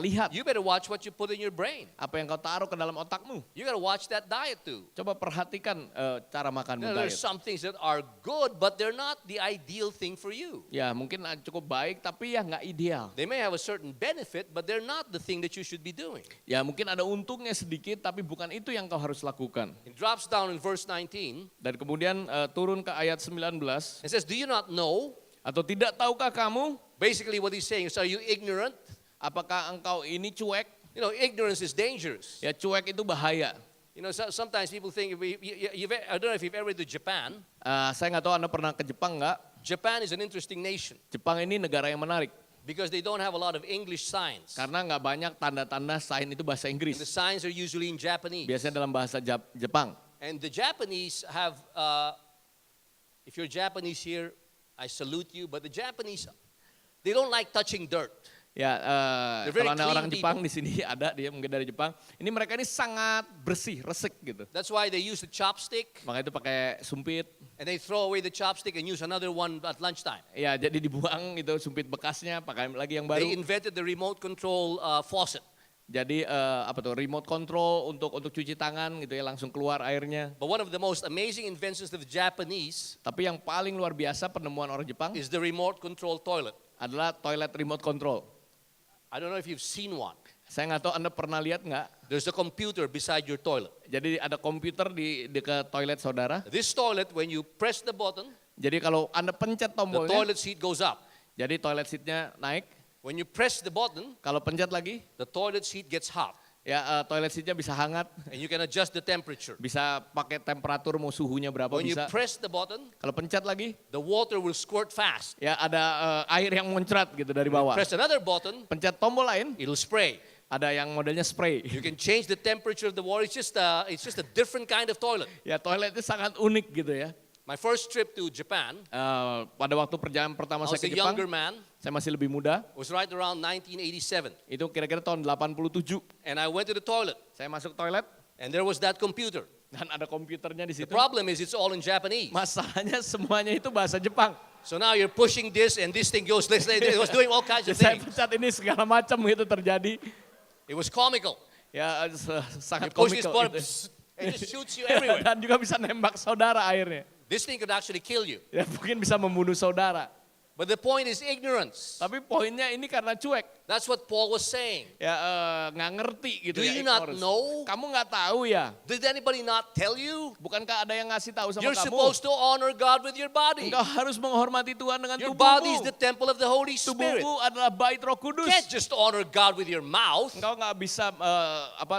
lihat. You better watch what you put in your brain. Apa yang kau taruh ke dalam otakmu. You gotta watch that diet too. Coba perhatikan cara makanmu. There are Diet. some things that are good, but they're not the ideal thing for you. Ya mungkin cukup baik tapi ya nggak ideal. They may have a certain benefit, but they're not the thing that you should be doing. Ya mungkin ada untungnya sedikit tapi bukan itu yang kau harus lakukan. It drops down in verse 19. Dan kemudian turun ke ayat 19. It says, do you not know? Atau tidak tahukah kamu? Basically what he's saying is, are you ignorant? Apakah engkau ini cuek? You know, ignorance is dangerous. Ya cuek itu bahaya. You know, sometimes people think, I don't know if you've ever been to Japan. Saya nggak tahu Anda pernah ke Jepang nggak? Japan is an interesting nation Jepang ini negara yang menarik. because they don't have a lot of English signs. Karena nggak banyak tanda-tanda sign itu bahasa And the Inggris. signs are usually in Japanese. Biasanya dalam bahasa Jepang. And the Japanese have, if you're Japanese here, I salute you, but the Japanese, they don't like touching dirt. Ya, They're very kalau Anda clean orang Jepang people. di sini ada dia mungkin dari Jepang. Ini mereka ini sangat bersih, resik gitu. That's why they use the chopstick, Makanya itu pakai sumpit. and they throw away the chopstick and use another one at lunchtime. Ya, jadi dibuang itu sumpit bekasnya, pakai lagi yang They baru. invented the remote control faucet. Jadi remote control untuk cuci tangan gitu ya, langsung keluar airnya. But one of the most amazing inventions of the Japanese Tapi yang paling luar biasa penemuan orang Jepang is the remote control toilet. adalah toilet remote control. I don't know if you've seen one. Saya nggak tahu Anda pernah lihat nggak? There's a computer beside your toilet. Jadi ada komputer di dekat toilet saudara. This toilet, when you press the button, Jadi kalau Anda pencet the tombolnya, toilet seat goes up. jadi toilet seatnya naik. When you press the button, Kalau pencet lagi, the toilet seat gets hot, ya toilet seatnya bisa hangat. and you can adjust the temperature. Bisa pakai temperatur mau suhunya berapa When you bisa. press the button, Kalau pencet lagi, the water will squirt fast. ya ada air yang muncrat gitu dari bawah. Press another button, Pencet tombol lain, it'll spray. ada yang modelnya spray. You can change the temperature of the water. It's just a different kind of toilet. Ya toilet itu sangat unik gitu ya. My first trip to Japan, Pada waktu perjalanan pertama I saya was ke a Jepang, younger man. saya masih lebih muda. It was right around 1987, Itu kira-kira tahun 87. and I went to the toilet, Saya masuk toilet and there was that computer. dan ada komputernya di The situ. problem is it's all in Japanese. Masalahnya semuanya itu bahasa Jepang. So now you're pushing this, and this thing goes. It was doing all kinds of Saya things. pencet ini segala macam itu terjadi. It was comical. Ya You sangat push this komikal. button, Gitu. and it shoots you everywhere. Dan juga bisa nembak saudara airnya. This thing could actually kill you. Ya mungkin bisa membunuh saudara. But the point is ignorance. Tapi poinnya ini karena cuek. That's what Paul was saying. Ya nggak ngerti gitu Do ya. you not ignorance. know? Kamu nggak tahu ya. Did anybody not tell you? Bukankah ada yang ngasih tahu sama You're kamu? supposed to honor God with your body. Engkau harus menghormati Tuhan dengan Your body is tubuhmu. the temple of the Holy Spirit. Tubuhmu adalah bait Roh You Kudus. can't just honor God with your mouth. Engkau nggak bisa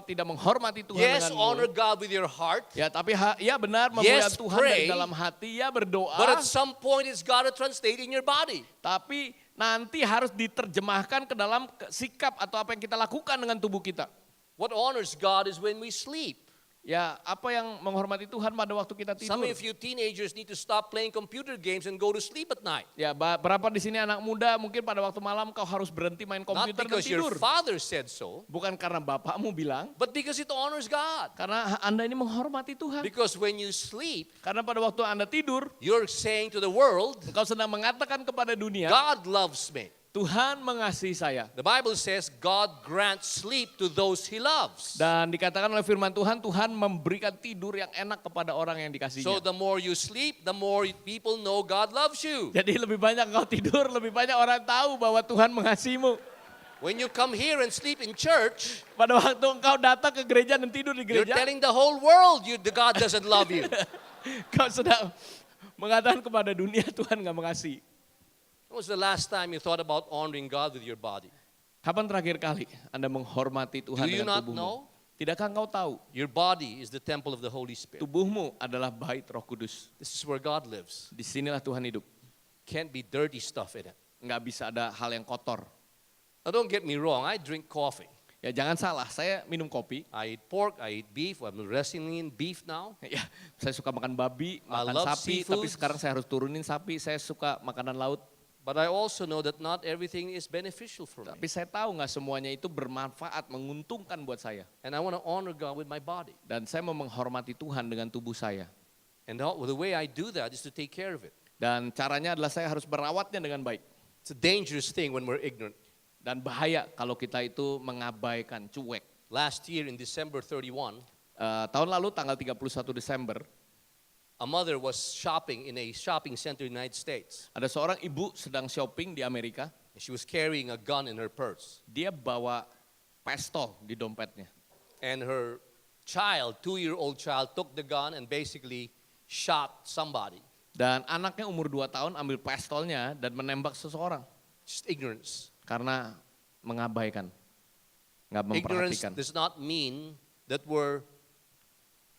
tidak menghormati Tuhan Yes, dengan honor mulut. God with your heart. Ya tapi ya benar Yes, memuliakan Tuhan pray. dari dalam hati ya berdoa. But at some point, it's got to translate in your body. Tapi nanti harus diterjemahkan ke dalam sikap atau apa yang kita lakukan dengan tubuh kita. What honors God is when we sleep. Ya, apa yang menghormati Tuhan pada waktu kita Some tidur. of you teenagers need to stop playing computer games and go to sleep at night. Ya, berapa di sini anak muda mungkin pada waktu malam kau harus berhenti main Not komputer dan because your tidur. father said so, Bukan karena bapakmu bilang, but because it honors God. karena Anda ini menghormati Tuhan. Because when you sleep, Karena pada waktu Anda tidur, you're saying to the world, engkau sedang mengatakan kepada dunia, God loves me. Tuhan mengasihi saya. The Bible says God grants sleep to those he loves. Dan dikatakan oleh firman Tuhan, Tuhan memberikan tidur yang enak kepada orang yang So dikasihinya. the more you sleep, the more people know God loves you. Jadi lebih banyak engkau tidur, lebih banyak orang tahu bahwa Tuhan mengasihimu. When you come here and sleep in church, Pada waktu engkau datang ke gereja dan tidur di you're gereja, telling the whole world the God doesn't love you. kau sedang mengatakan kepada dunia Tuhan gak mengasihi. When was the last time you thought about honoring God with your body? Kapan terakhir kali Anda menghormati Tuhan Do you dengan not tubuhmu? know? Tidakkah engkau tahu Your body is the temple of the Holy Spirit. tubuhmu adalah bait Roh Kudus? This is where God lives. Disinilah Tuhan hidup. Can't be dirty stuff in it. Nggak bisa ada hal yang kotor. Now don't get me wrong, I drink coffee. Ya jangan salah, saya minum kopi. I eat pork, I eat beef. I'm wrestling in beef now. Ya, saya suka makan babi, I makan love sapi, seafoods. tapi sekarang saya harus turunin sapi. Saya suka makanan laut. But I also know that not everything is beneficial for me. Tapi saya tahu nggak semuanya itu bermanfaat, menguntungkan buat saya. And I want to honor God with my body. Dan saya mau menghormati Tuhan dengan tubuh saya. And the way I do that is to take care of it. Dan caranya adalah saya harus merawatnya dengan baik. It's a dangerous thing when we're ignorant. Dan bahaya kalau kita itu mengabaikan, cuek. Last year in December 31, Tahun lalu tanggal 31 Desember, a mother was shopping in a shopping center in the United States. ada seorang ibu sedang shopping di Amerika. And she was carrying a gun in her purse. Dia bawa pistol di dompetnya. And her child, 2-year-old child, took the gun and basically shot somebody. Dan anaknya umur 2 tahun ambil pistolnya dan menembak seseorang. Just ignorance. Karena mengabaikan, nggak Ignorance memperhatikan. does not mean that we're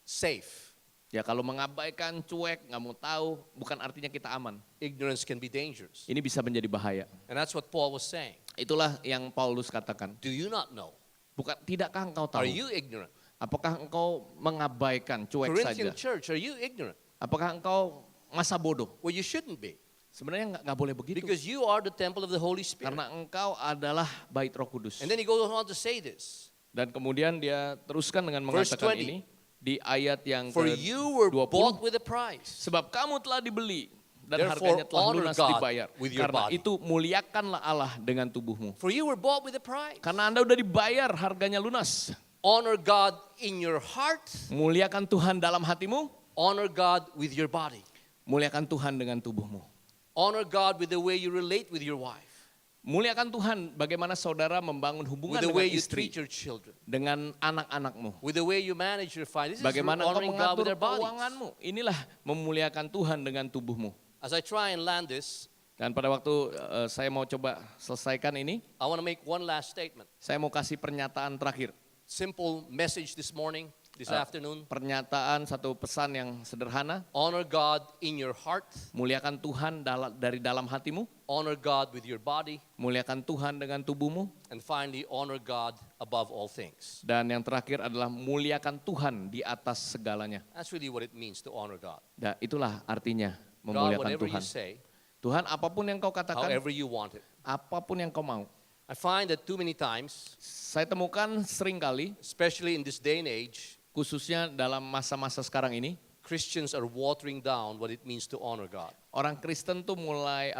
safe. Ya kalau mengabaikan, cuek, nggak mau tahu, bukan artinya kita aman. Ignorance can be dangerous. Ini bisa menjadi bahaya. And that's what Paul was saying. Itulah yang Paulus katakan. Do you not know? Bukan, tidakkah engkau Are tahu? you ignorant? Apakah engkau mengabaikan, cuek Corinthian saja? church, are you ignorant? Apakah engkau masa bodoh? Well, you shouldn't be. Sebenarnya nggak boleh begitu. Because you are the temple of the Holy Spirit. Karena engkau adalah bait Roh Kudus. And then he goes on to say this. Dan kemudian dia teruskan dengan Verse mengatakan 20. ini di ayat yang For you were ke-20. bought with a price. Sebab kamu telah dibeli dan Therefore, harganya telah honor lunas God dibayar. with your Karena body. itu muliakanlah Allah dengan tubuhmu. For you were bought with a price. Karena Anda udah dibayar, harganya lunas. Honor God in your heart. Muliakan Tuhan dalam hatimu, Honor God with your body. muliakan Tuhan dengan tubuhmu. Honor God with the way you relate with your wife. Muliakan Tuhan bagaimana saudara membangun hubungan With the dengan way you istri, treat your children. dengan anak-anakmu. With the way you manage your finances. This is Bagaimana engkau honoring God with mengatur their bodies. keuanganmu. Inilah memuliakan Tuhan dengan tubuhmu. As I try and land this, Dan pada waktu saya mau coba selesaikan ini, I want to make one last statement. saya mau kasih pernyataan terakhir. Simple message this morning, this afternoon. Pernyataan satu pesan yang sederhana, Honor God in your heart. muliakan Tuhan dari dalam hatimu, Honor God with your body. muliakan Tuhan dengan tubuhmu, And finally, honor God above all things. dan yang terakhir adalah muliakan Tuhan di atas segalanya. That's really what it means to honor God. Dan itulah artinya God, memuliakan whatever you Tuhan. say, Tuhan, apapun yang kau katakan, however you want it. apapun yang kau mau. I find that too many times, Saya temukan seringkali, especially in this day and age, khususnya dalam masa-masa sekarang ini, Christians are watering down what it means to honor God. orang Kristen tuh mulai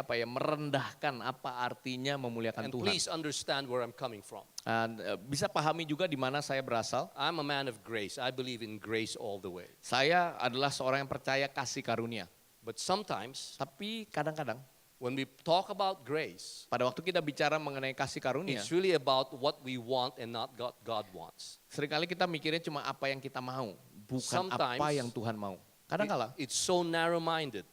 merendahkan apa artinya memuliakan And Tuhan. please understand where I'm coming from. Dan, bisa pahami juga di mana saya berasal. I'm a man of grace. I believe in grace all the way. Saya adalah seorang yang percaya kasih karunia. But sometimes, Tapi kadang-kadang when we talk about grace, pada waktu kita bicara mengenai kasih karunia, it's really about what we want and not what God wants. seringkali kita mikirnya cuma apa yang kita mau, bukan Sometimes apa yang Tuhan mau. Kadang-kala It's so narrow-minded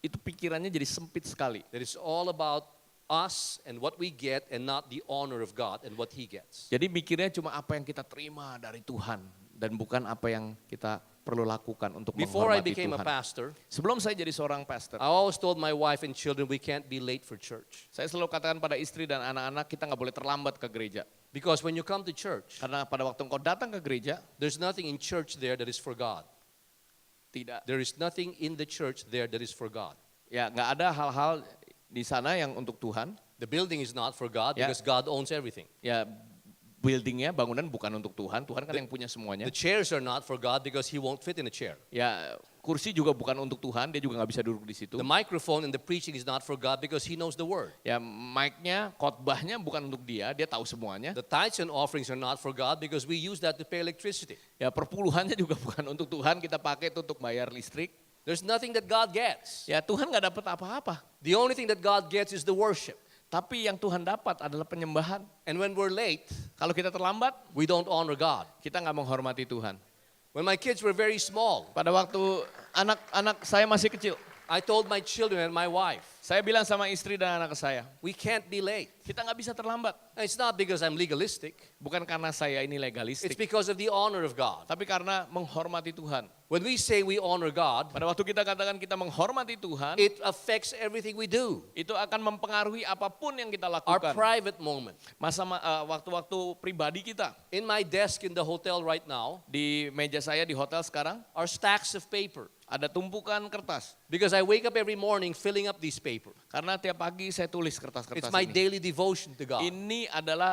itu pikirannya jadi sempit sekali. that it's all about us and what we get and not the honor of God and what He gets. Jadi mikirnya cuma apa yang kita terima dari Tuhan, dan bukan apa yang kita perlu lakukan untuk Before I menghormati became a Tuhan. pastor, Sebelum saya jadi seorang pastor, I always told my wife and children we can't be late for church. saya selalu katakan pada istri dan anak-anak kita nggak boleh terlambat ke gereja. Because when you come to church, Karena pada waktu engkau datang ke gereja, there's nothing in church there that is for God. tidak, There is nothing in the church there that is for God. ya nggak ada hal-hal di sana yang untuk Tuhan. The building is not for God Yeah. because God owns everything. Ya buildingnya, bangunan bukan untuk Tuhan. Tuhan kan yang punya semuanya. The chairs are not for God because He won't fit in a chair. Ya kursi juga bukan untuk Tuhan. Dia juga nggak bisa duduk di situ. The microphone and the preaching is not for God because He knows the word. Ya mic-nya, khotbahnya bukan untuk dia. Dia tahu semuanya. The tithes and offerings are not for God because we use that to pay electricity. Ya perpuluhannya juga bukan untuk Tuhan. Kita pakai itu untuk bayar listrik. There's nothing that God gets. Ya Tuhan nggak dapat apa-apa. The only thing that God gets is the worship. Tapi yang Tuhan dapat adalah penyembahan. And when we're late, Kalau kita terlambat, we don't honor God. kita nggak menghormati Tuhan. When my kids were very small, Pada waktu anak-anak saya masih kecil, I told my children and my wife, saya bilang sama istri dan anak saya, we can't be late. kita nggak bisa terlambat. And it's not because I'm legalistic. Bukan karena saya ini It's legalistik, because of the honor of God. tapi karena menghormati Tuhan. When we say we honor God, Pada waktu kita katakan kita menghormati Tuhan, it affects everything we do. itu akan mempengaruhi apapun yang kita Our lakukan. private moment. Waktu-waktu pribadi kita. In my desk in the hotel right now Di meja saya di hotel sekarang, are stacks of paper ada tumpukan kertas. because I wake up every morning filling up these paper. Karena tiap pagi saya tulis kertas-kertas It's my ini. daily devotion to God. Ini adalah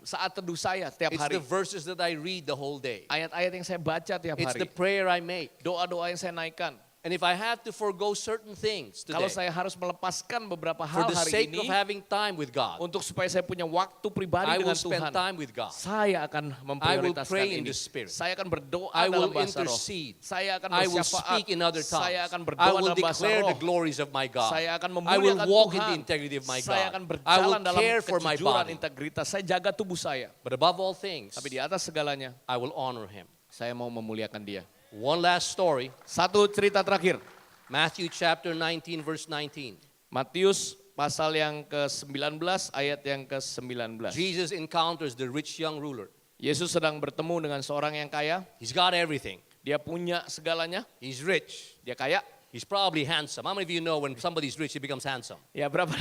saat teduh saya setiap It's hari. the verses that I read the whole day. Ayat-ayat yang saya baca tiap It's the hari. prayer I make. Doa-doa yang saya naikkan. And if I have to forego certain things Kalau today saya harus melepaskan beberapa for hal the hari sake of ini having time with God, untuk supaya saya punya waktu pribadi I will dengan spend Tuhan, time with God. saya akan memprioritaskan pray in ini. the Spirit. Saya akan berdoa I dalam will bahasa roh. intercede. Saya akan I will bersyafaat. speak in other tongues. Saya akan I berdoa will dalam bahasa declare roh. the glories of my God. Saya akan I will memuliakan walk in Tuhan. the integrity of my Saya akan God. I berjalan will dalam care for my kejujuran, body. integritas. Saya jaga tubuh saya. But above all things, Tapi di atas segalanya, I will honor Him. saya mau memuliakan dia. One last story. Satu cerita terakhir. Matthew chapter 19 verse 19. Matius pasal yang ke-19 ayat yang ke-19. Jesus encounters the rich young ruler. Yesus sedang bertemu dengan seorang yang kaya. He's got everything. Dia punya segalanya. He's rich. Dia kaya. He's probably handsome. How many of you know when somebody's rich, he becomes handsome? Ya berapa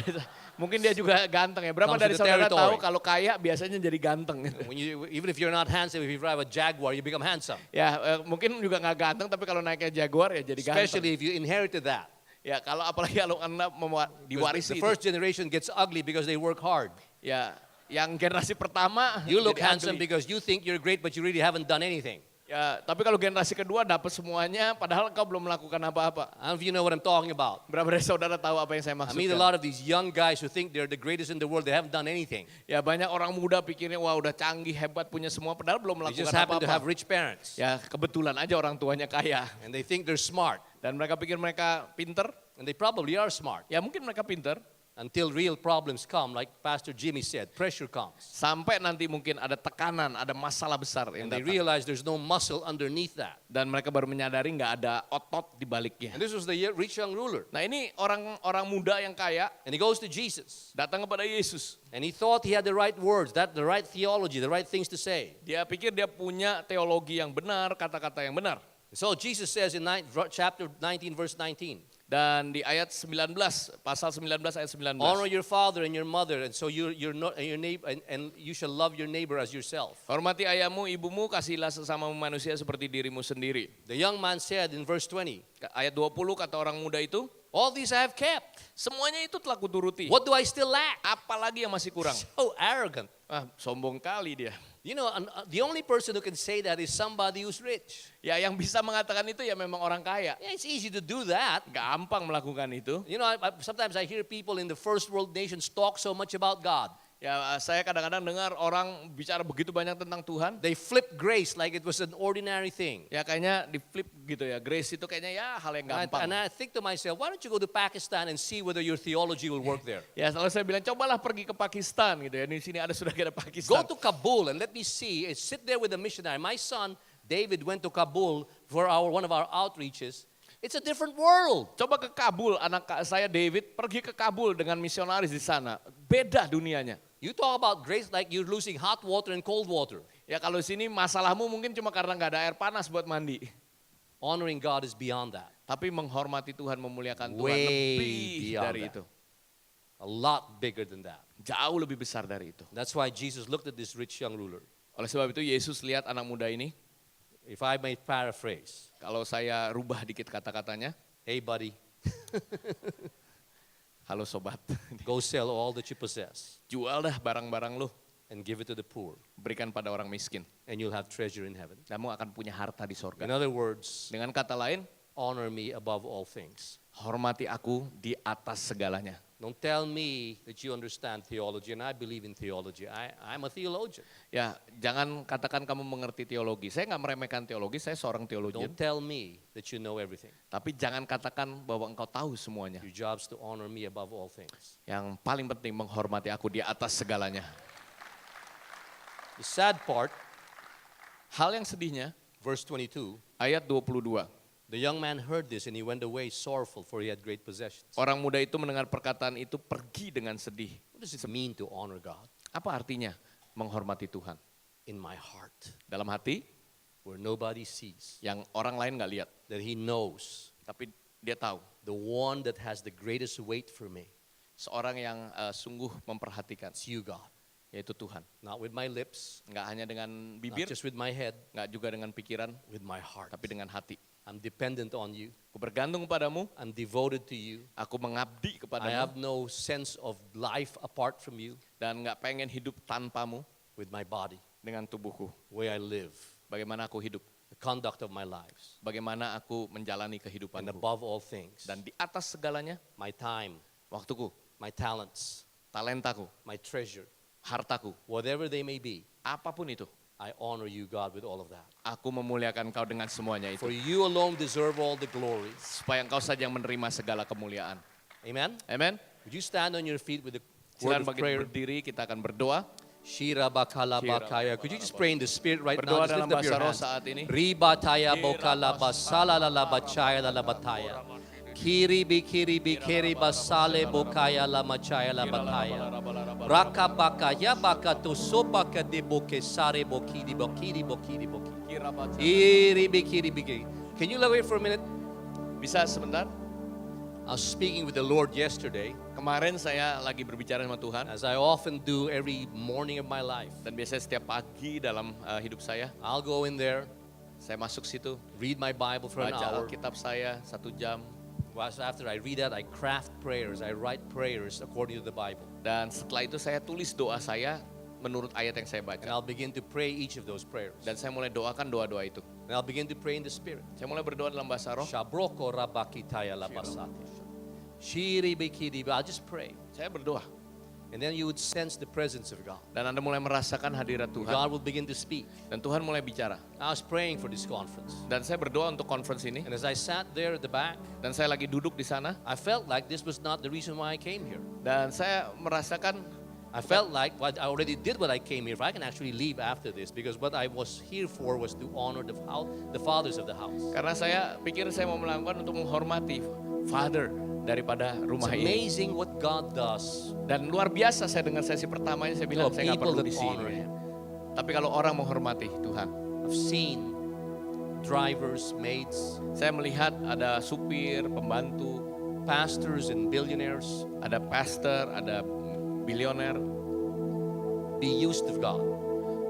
mungkin dia juga ganteng ya. Berapa Comes dari with the saudara tahu territory. kalau kaya biasanya jadi ganteng gitu. Even if you're not handsome, if you drive a Jaguar, you become handsome. Ya mungkin juga nggak ganteng tapi kalau naiknya Jaguar ya jadi ganteng. Especially if you inherited that. Ya kalau apalagi kalau Anda diwarisi The itu. first generation gets ugly because they work hard. Ya yang generasi pertama You look jadi handsome ugly. because you think you're great, but you really haven't done anything. Ya, tapi kalau generasi kedua dapat semuanya padahal kau belum melakukan apa-apa. I don't know if you know what I'm talking about. Berapa dari saudara tahu apa yang saya I maksudkan? meet a lot of these young guys who think they're the greatest in the world. They haven't done anything. Ya banyak orang muda pikirnya wah udah canggih, hebat, punya semua padahal belum They melakukan just happen to have apa-apa. rich parents. Ya kebetulan aja orang tuanya kaya And they think they're smart. dan mereka pikir mereka pinter. And they probably are smart. Ya mungkin mereka pinter Until real problems come, like Pastor Jimmy said, pressure comes. sampai nanti mungkin ada tekanan, ada masalah besar yang And they datang. realize there's no muscle underneath that. Dan mereka baru menyadari nggak ada otot di baliknya. And this was the rich young ruler. Nah ini orang muda yang kaya And he goes to Jesus. datang kepada Yesus. And he thought he had the right words, the right theology, the right things to say. Dia pikir dia punya teologi yang benar, kata-kata yang benar. So Jesus says in chapter 19, verse 19, Dan di ayat 19, pasal 19 ayat 19. honor your father and your mother, and so your neighbor, and you shall love your neighbor as yourself. Hormati ayahmu, ibumu, kasihilah sesama manusia seperti dirimu sendiri. The young man said in verse 20, Ayat 20 kata orang muda itu, all these I have kept. semuanya itu telah kuturuti. What do I still lack? Apalagi yang masih kurang? So arrogant. Sombong kali dia. You know, the only person who can say that is somebody who's rich. Ya yang bisa mengatakan itu ya memang orang kaya. Yeah, it's easy to do that. Gampang melakukan itu. You know, sometimes I hear people in the first world nations talk so much about God. Ya saya kadang-kadang dengar orang bicara begitu banyak tentang Tuhan. They flip grace like it was an ordinary thing. Ya kayaknya di flip gitu ya. Grace itu kayaknya ya hal yang gampang. And I think to myself, why don't you go to Pakistan and see whether your theology will work there? Ya selalu saya bilang cobalah pergi ke Pakistan gitu ya. Di sini ada sudah ada Go Pakistan. to Kabul and let me see. Sit there with a missionary. My son David went to Kabul for one of our outreaches. It's a different world. Coba ke Kabul, anak saya David pergi ke Kabul dengan misionaris di sana. Beda dunianya. You talk about grace like you're losing hot water and cold water. Ya kalau sini masalahmu mungkin cuma karena nggak ada air panas buat mandi. Honoring God is beyond that. Tapi menghormati Tuhan, memuliakan Tuhan Way lebih beyond dari that. itu. A lot bigger than that. Jauh lebih besar dari itu. That's why Jesus looked at this rich young ruler. Oleh sebab itu Yesus lihat anak muda ini. If I may paraphrase, Kalau saya rubah dikit kata-katanya. hey buddy, Halo sobat. go sell all that you possess Jual dah barang-barang lu. and give it to the poor, Berikan pada orang miskin. and you'll have treasure in heaven. Kamu akan punya harta di sorga. In other words, Dengan kata lain, honor me above all things. hormati aku di atas segalanya. Don't tell me that you understand theology, and I believe in theology. I'm a theologian. Ya, jangan katakan kamu mengerti teologi. Saya nggak meremehkan teologi, saya seorang teologian. Don't tell me that you know everything. Tapi jangan katakan bahwa engkau tahu semuanya. Your job's to honor me above all things. Yang paling penting menghormati aku di atas segalanya. The sad part, Hal yang sedihnya, verse 22, ayat 22. the young man heard this and he went away sorrowful, for he had great possessions. Orang muda itu mendengar perkataan itu pergi dengan sedih. What does it mean to honor God? Apa artinya menghormati Tuhan? In my heart, Dalam hati where nobody sees, yang orang lain nggak lihat. that he knows Tapi dia tahu. the one that has the greatest weight for me. Seorang yang sungguh memperhatikan. It's you, God. Yaitu Tuhan. Not with my lips, Nggak hanya dengan not bibir, just with my head, nggak juga dengan pikiran, with my heart. tapi dengan hati. I'm dependent on you. Aku bergantung padamu, I'm devoted to you. aku mengabdi I kepadamu, have no sense of life apart from you, dan nggak pengen hidup tanpamu with my body, dengan tubuhku. the way I live, Bagaimana aku hidup, the conduct of my lives, bagaimana aku menjalani and kehidupanku. above all things, Dan di atas segalanya, my time, waktuku, my talents, talentaku, my treasure, hartaku, whatever they may be, apapun itu. I honor you, God, with all of that. Aku memuliakan kau dengan semuanya For itu. you alone deserve all the glory. Supaya engkau saja yang menerima segala kemuliaan. Amen? Amen. Would you stand on your feet with the Silakan word of bagi prayer? berdiri, kita akan berdoa. Shira bakala bakaya. Could you just pray in the spirit right now? Berdoa Just dalam lift up your bahasa roh hands. saat ini. Ribataya bokala basala la la bachaya la la bataya. Kiri bikiri basale bokaya la machaya la bataya. Raka baka ya baka to sopa ka de boke sare bokiri. Iri bikiri bikiri. Can you look away for a minute? Bisa sebentar? I was speaking with the Lord yesterday, Kemarin saya lagi berbicara sama Tuhan. as I often do every morning of my life. Dan biasanya setiap pagi dalam hidup saya, I'll go in there, saya masuk situ, read my Bible for an baca hour. Alkitab saya 1 jam. After I read that, I craft prayers. I write prayers according to the Bible. Dan setelah itu saya tulis doa saya menurut ayat yang saya And baca. I'll begin to pray each of those prayers. Dan saya mulai doakan doa-doa itu. And I'll begin to pray in the Spirit. Saya mulai berdoa dalam bahasa roh. Shabroko rabakitaya labasate. Shiri bikiri. I'll just pray. Saya berdoa. And then you would sense the presence of God. Dan Anda mulai merasakan hadirat Tuhan. God will begin to speak. Dan Tuhan mulai bicara. I was praying for this conference. Dan saya berdoa untuk conference ini. And as I sat there at the back, Dan saya lagi duduk di sana. I felt like this was not the reason why I came here. Dan saya merasakan, I felt like I already did what I came here for. I can actually leave after this because what I was here for was to honor the fathers of the house. karena saya pikir saya mau melakukan untuk menghormati Father daripada It's rumah ini. amazing what God does. Dan luar biasa saya dengar sesi pertamanya saya bilang To saya nggak people perlu that di honor sini. Him. Tapi kalau orang menghormati Tuhan, I've seen drivers, maids, saya melihat ada supir, pembantu, pastors, and billionaires ada pastor, ada bilioner be used of God.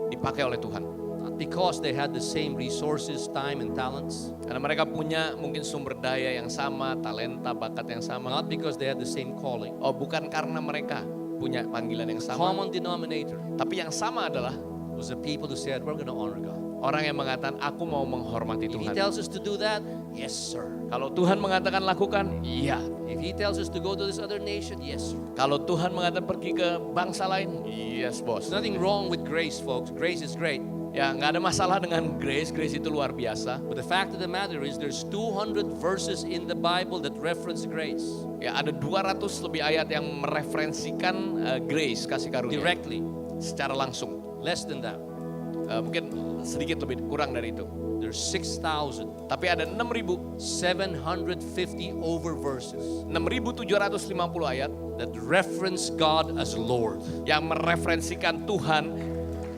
dipakai oleh Tuhan. Not because they had the same resources, time, and talents. Karena mereka punya mungkin sumber daya yang sama, talenta, bakat yang sama. Not because they had the same calling. Oh, bukan karena mereka punya panggilan yang sama. Common denominator Tapi yang sama adalah was the people who said, we're going to honor God. orang yang mengatakan aku mau menghormati If He Tuhan. tells us to do that, yes, sir. Kalau Tuhan mengatakan lakukan, iya. If He tells us to go to this other nation, yes, sir. Kalau Tuhan mengatakan pergi ke bangsa lain, yes bos. There's nothing wrong with grace, folks. Grace is great. Ya nggak ada masalah dengan grace, grace itu luar biasa. But the fact of the matter is there's 200 verses in the Bible that reference grace Ya ada 200 lebih ayat yang mereferensikan grace, kasih karunia. directly. Secara langsung. Less than that. Mungkin sedikit lebih kurang dari itu. There's 6,750 Tapi ada 6.000, over verses 6.750 ayat that reference God as Lord. yang mereferensikan Tuhan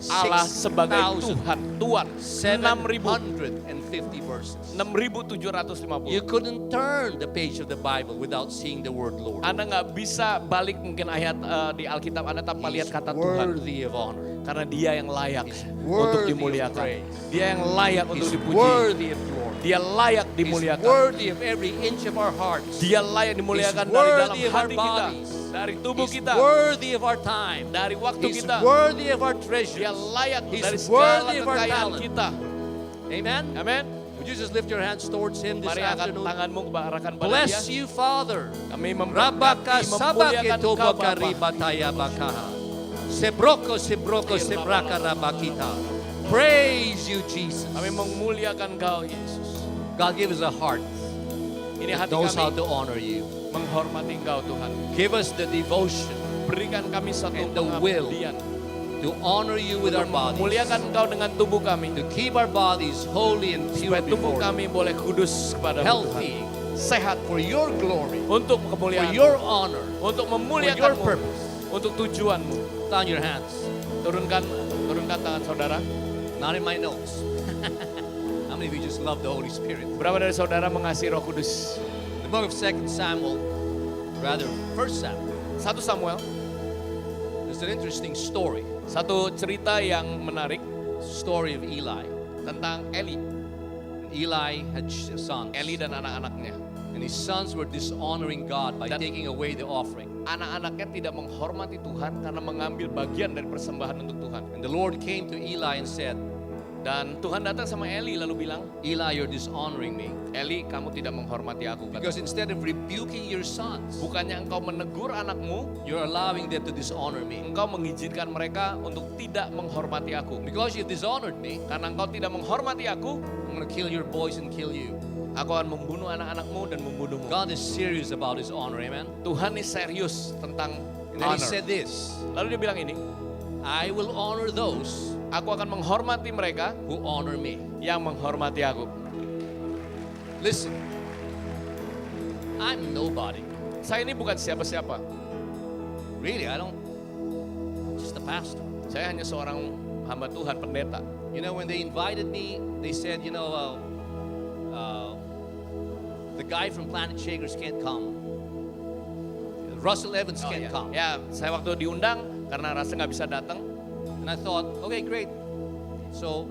Allah sebagai 6,000 Tuhan, Tuhan. 750 verses. 6.750. You couldn't turn the page of the Bible without seeing the word Lord. Anda nggak bisa balik mungkin ayat di Alkitab Anda tanpa lihat kata Tuhan. Worthy of honor. Karena dia yang layak He's untuk worthy of dimuliakan. praise. Dia yang layak untuk He's dipuji. worthy of glory. Dia layak He's dimuliakan. worthy of every inch of our hearts. Dia layak dimuliakan He's dari dalam worthy of our hati kita, bodies. dari tubuh He's kita, worthy of our time. dari waktu He's kita. worthy of our Dia treasures. layak He's dari segala worthy of our kekayaan talent. kita. Amen. Amin. Would you just lift your hands towards Him this Mari angkat afternoon? tanganmu arahkan pada Bless dia. you, Father. Kami Rabaka memberkati, sabake memuliakan toba Kau Bapa. karibataya bakaha. Sebroko sebraka rabakita. Praise you, Jesus. Kami memuliakan Kau, Yesus. God, give us a heart Ini that hati knows how kami to honor you. menghormati Kau, Tuhan. Give us the devotion Berikan kami satu And the will pengabdian to honor you with our untuk bodies, memuliakan Kau dengan tubuh kami. to keep our bodies holy and pure Supaya tubuh before you, kami boleh kudus kepada healthy sehat for your glory, untuk for kemuliaan, your honor, untuk for your memuliakanmu, purpose. untuk tujuanmu. Down your hands, Turunkan tangan saudara. not in my notes. How many of you just love the Holy Spirit? Berapa dari saudara mengasihi Roh Kudus? The book of 2 Samuel, rather 1 Samuel, 1 Samuel, there's an interesting story. satu cerita yang menarik Story of Eli. tentang Eli. Eli had sons, Eli dan anak-anaknya. and his sons were dishonoring God by Dan- taking away the offering. Anak-anaknya tidak menghormati Tuhan karena mengambil bagian dari persembahan untuk Tuhan. And the Lord came to Eli and said, Dan Tuhan datang sama Eli lalu bilang, Eli, you're dishonoring me. Eli, kamu tidak menghormati aku. kata Because Tuhan. instead of rebuking your sons, Bukannya engkau menegur anakmu, you're allowing them to dishonor me. engkau mengizinkan mereka untuk tidak menghormati aku. Because you've dishonored me, Karena engkau tidak menghormati aku, I'm going to kill your boys and kill you. aku akan membunuh anak-anakmu dan membunuhmu. God is serious about his honor, amen? Tuhan ini serius tentang And then he honor. said this, Lalu dia bilang ini, I will honor those aku akan menghormati mereka who honor me. yang menghormati aku. Listen, I'm nobody. Saya ini bukan siapa-siapa. Really, I'm just a pastor. Saya hanya seorang hamba Tuhan, pendeta. You know, when they invited me, they said, the guy from Planet Shakers can't come. Russell Evans Oh, can't ya. come. Ya, saya waktu diundang karena rasa nggak bisa datang. And I thought, okay, great. So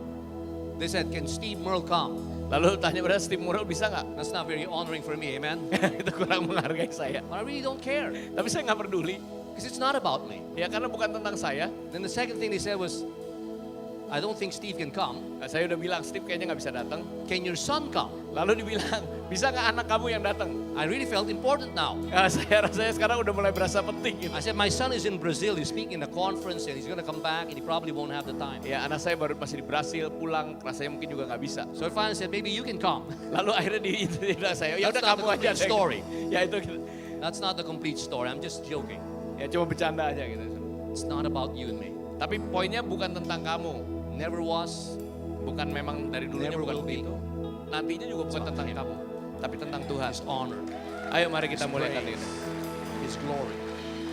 they said, can Steve Merle come? Lalu tanya pada Steve Murrell, bisa nggak? That's not very honoring for me, amen? Itu kurang menghargai saya. But I really don't care. Tapi saya nggak peduli. Because it's not about me. Ya karena bukan tentang saya. Then the second thing they said was, I don't think Steve can come. Nah, saya udah bilang, Steve kayaknya nggak bisa datang. Can your son come? Lalu dibilang, bisa nggak anak kamu yang datang? I really felt important now. Nah, saya rasanya sekarang udah mulai berasa penting. Gitu. I said, my son is in Brazil. He's speaking in a conference and he's going to come back and he probably won't have the time. Ya anak saya baru masih di Brasil, pulang, rasanya mungkin juga nggak bisa. So I finally said, maybe you can come. Lalu akhirnya dia bilang saya, ya udah That's not kamu the aja complete deh. story. Ya itu, That's not the complete story. I'm just joking. ya cuma bercanda aja gitu. It's not about you and me. Tapi poinnya bukan tentang kamu. Never was. Bukan memang dari dulunya Never bukan will be. begitu. Nantinya juga bukan It's tentang about kamu. Tapi tentang Tuhan. His honor. Ayo mari kita His muliakan praise, itu. His glory.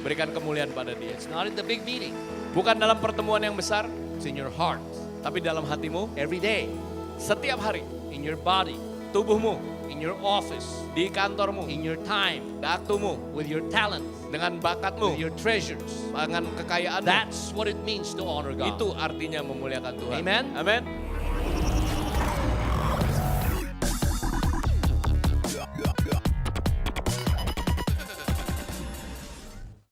Berikan kemuliaan pada dia. It's not in the big meeting. Bukan dalam pertemuan yang besar, It's in your heart. tapi dalam hatimu, Every day. setiap hari, In your body. tubuhmu, In your office. di kantormu, In your time. waktumu, With your talent. dengan With bakatmu, your treasures. dengan kekayaanmu. That's what it means to honor God. Itu artinya memuliakan Tuhan. Amen. Amin.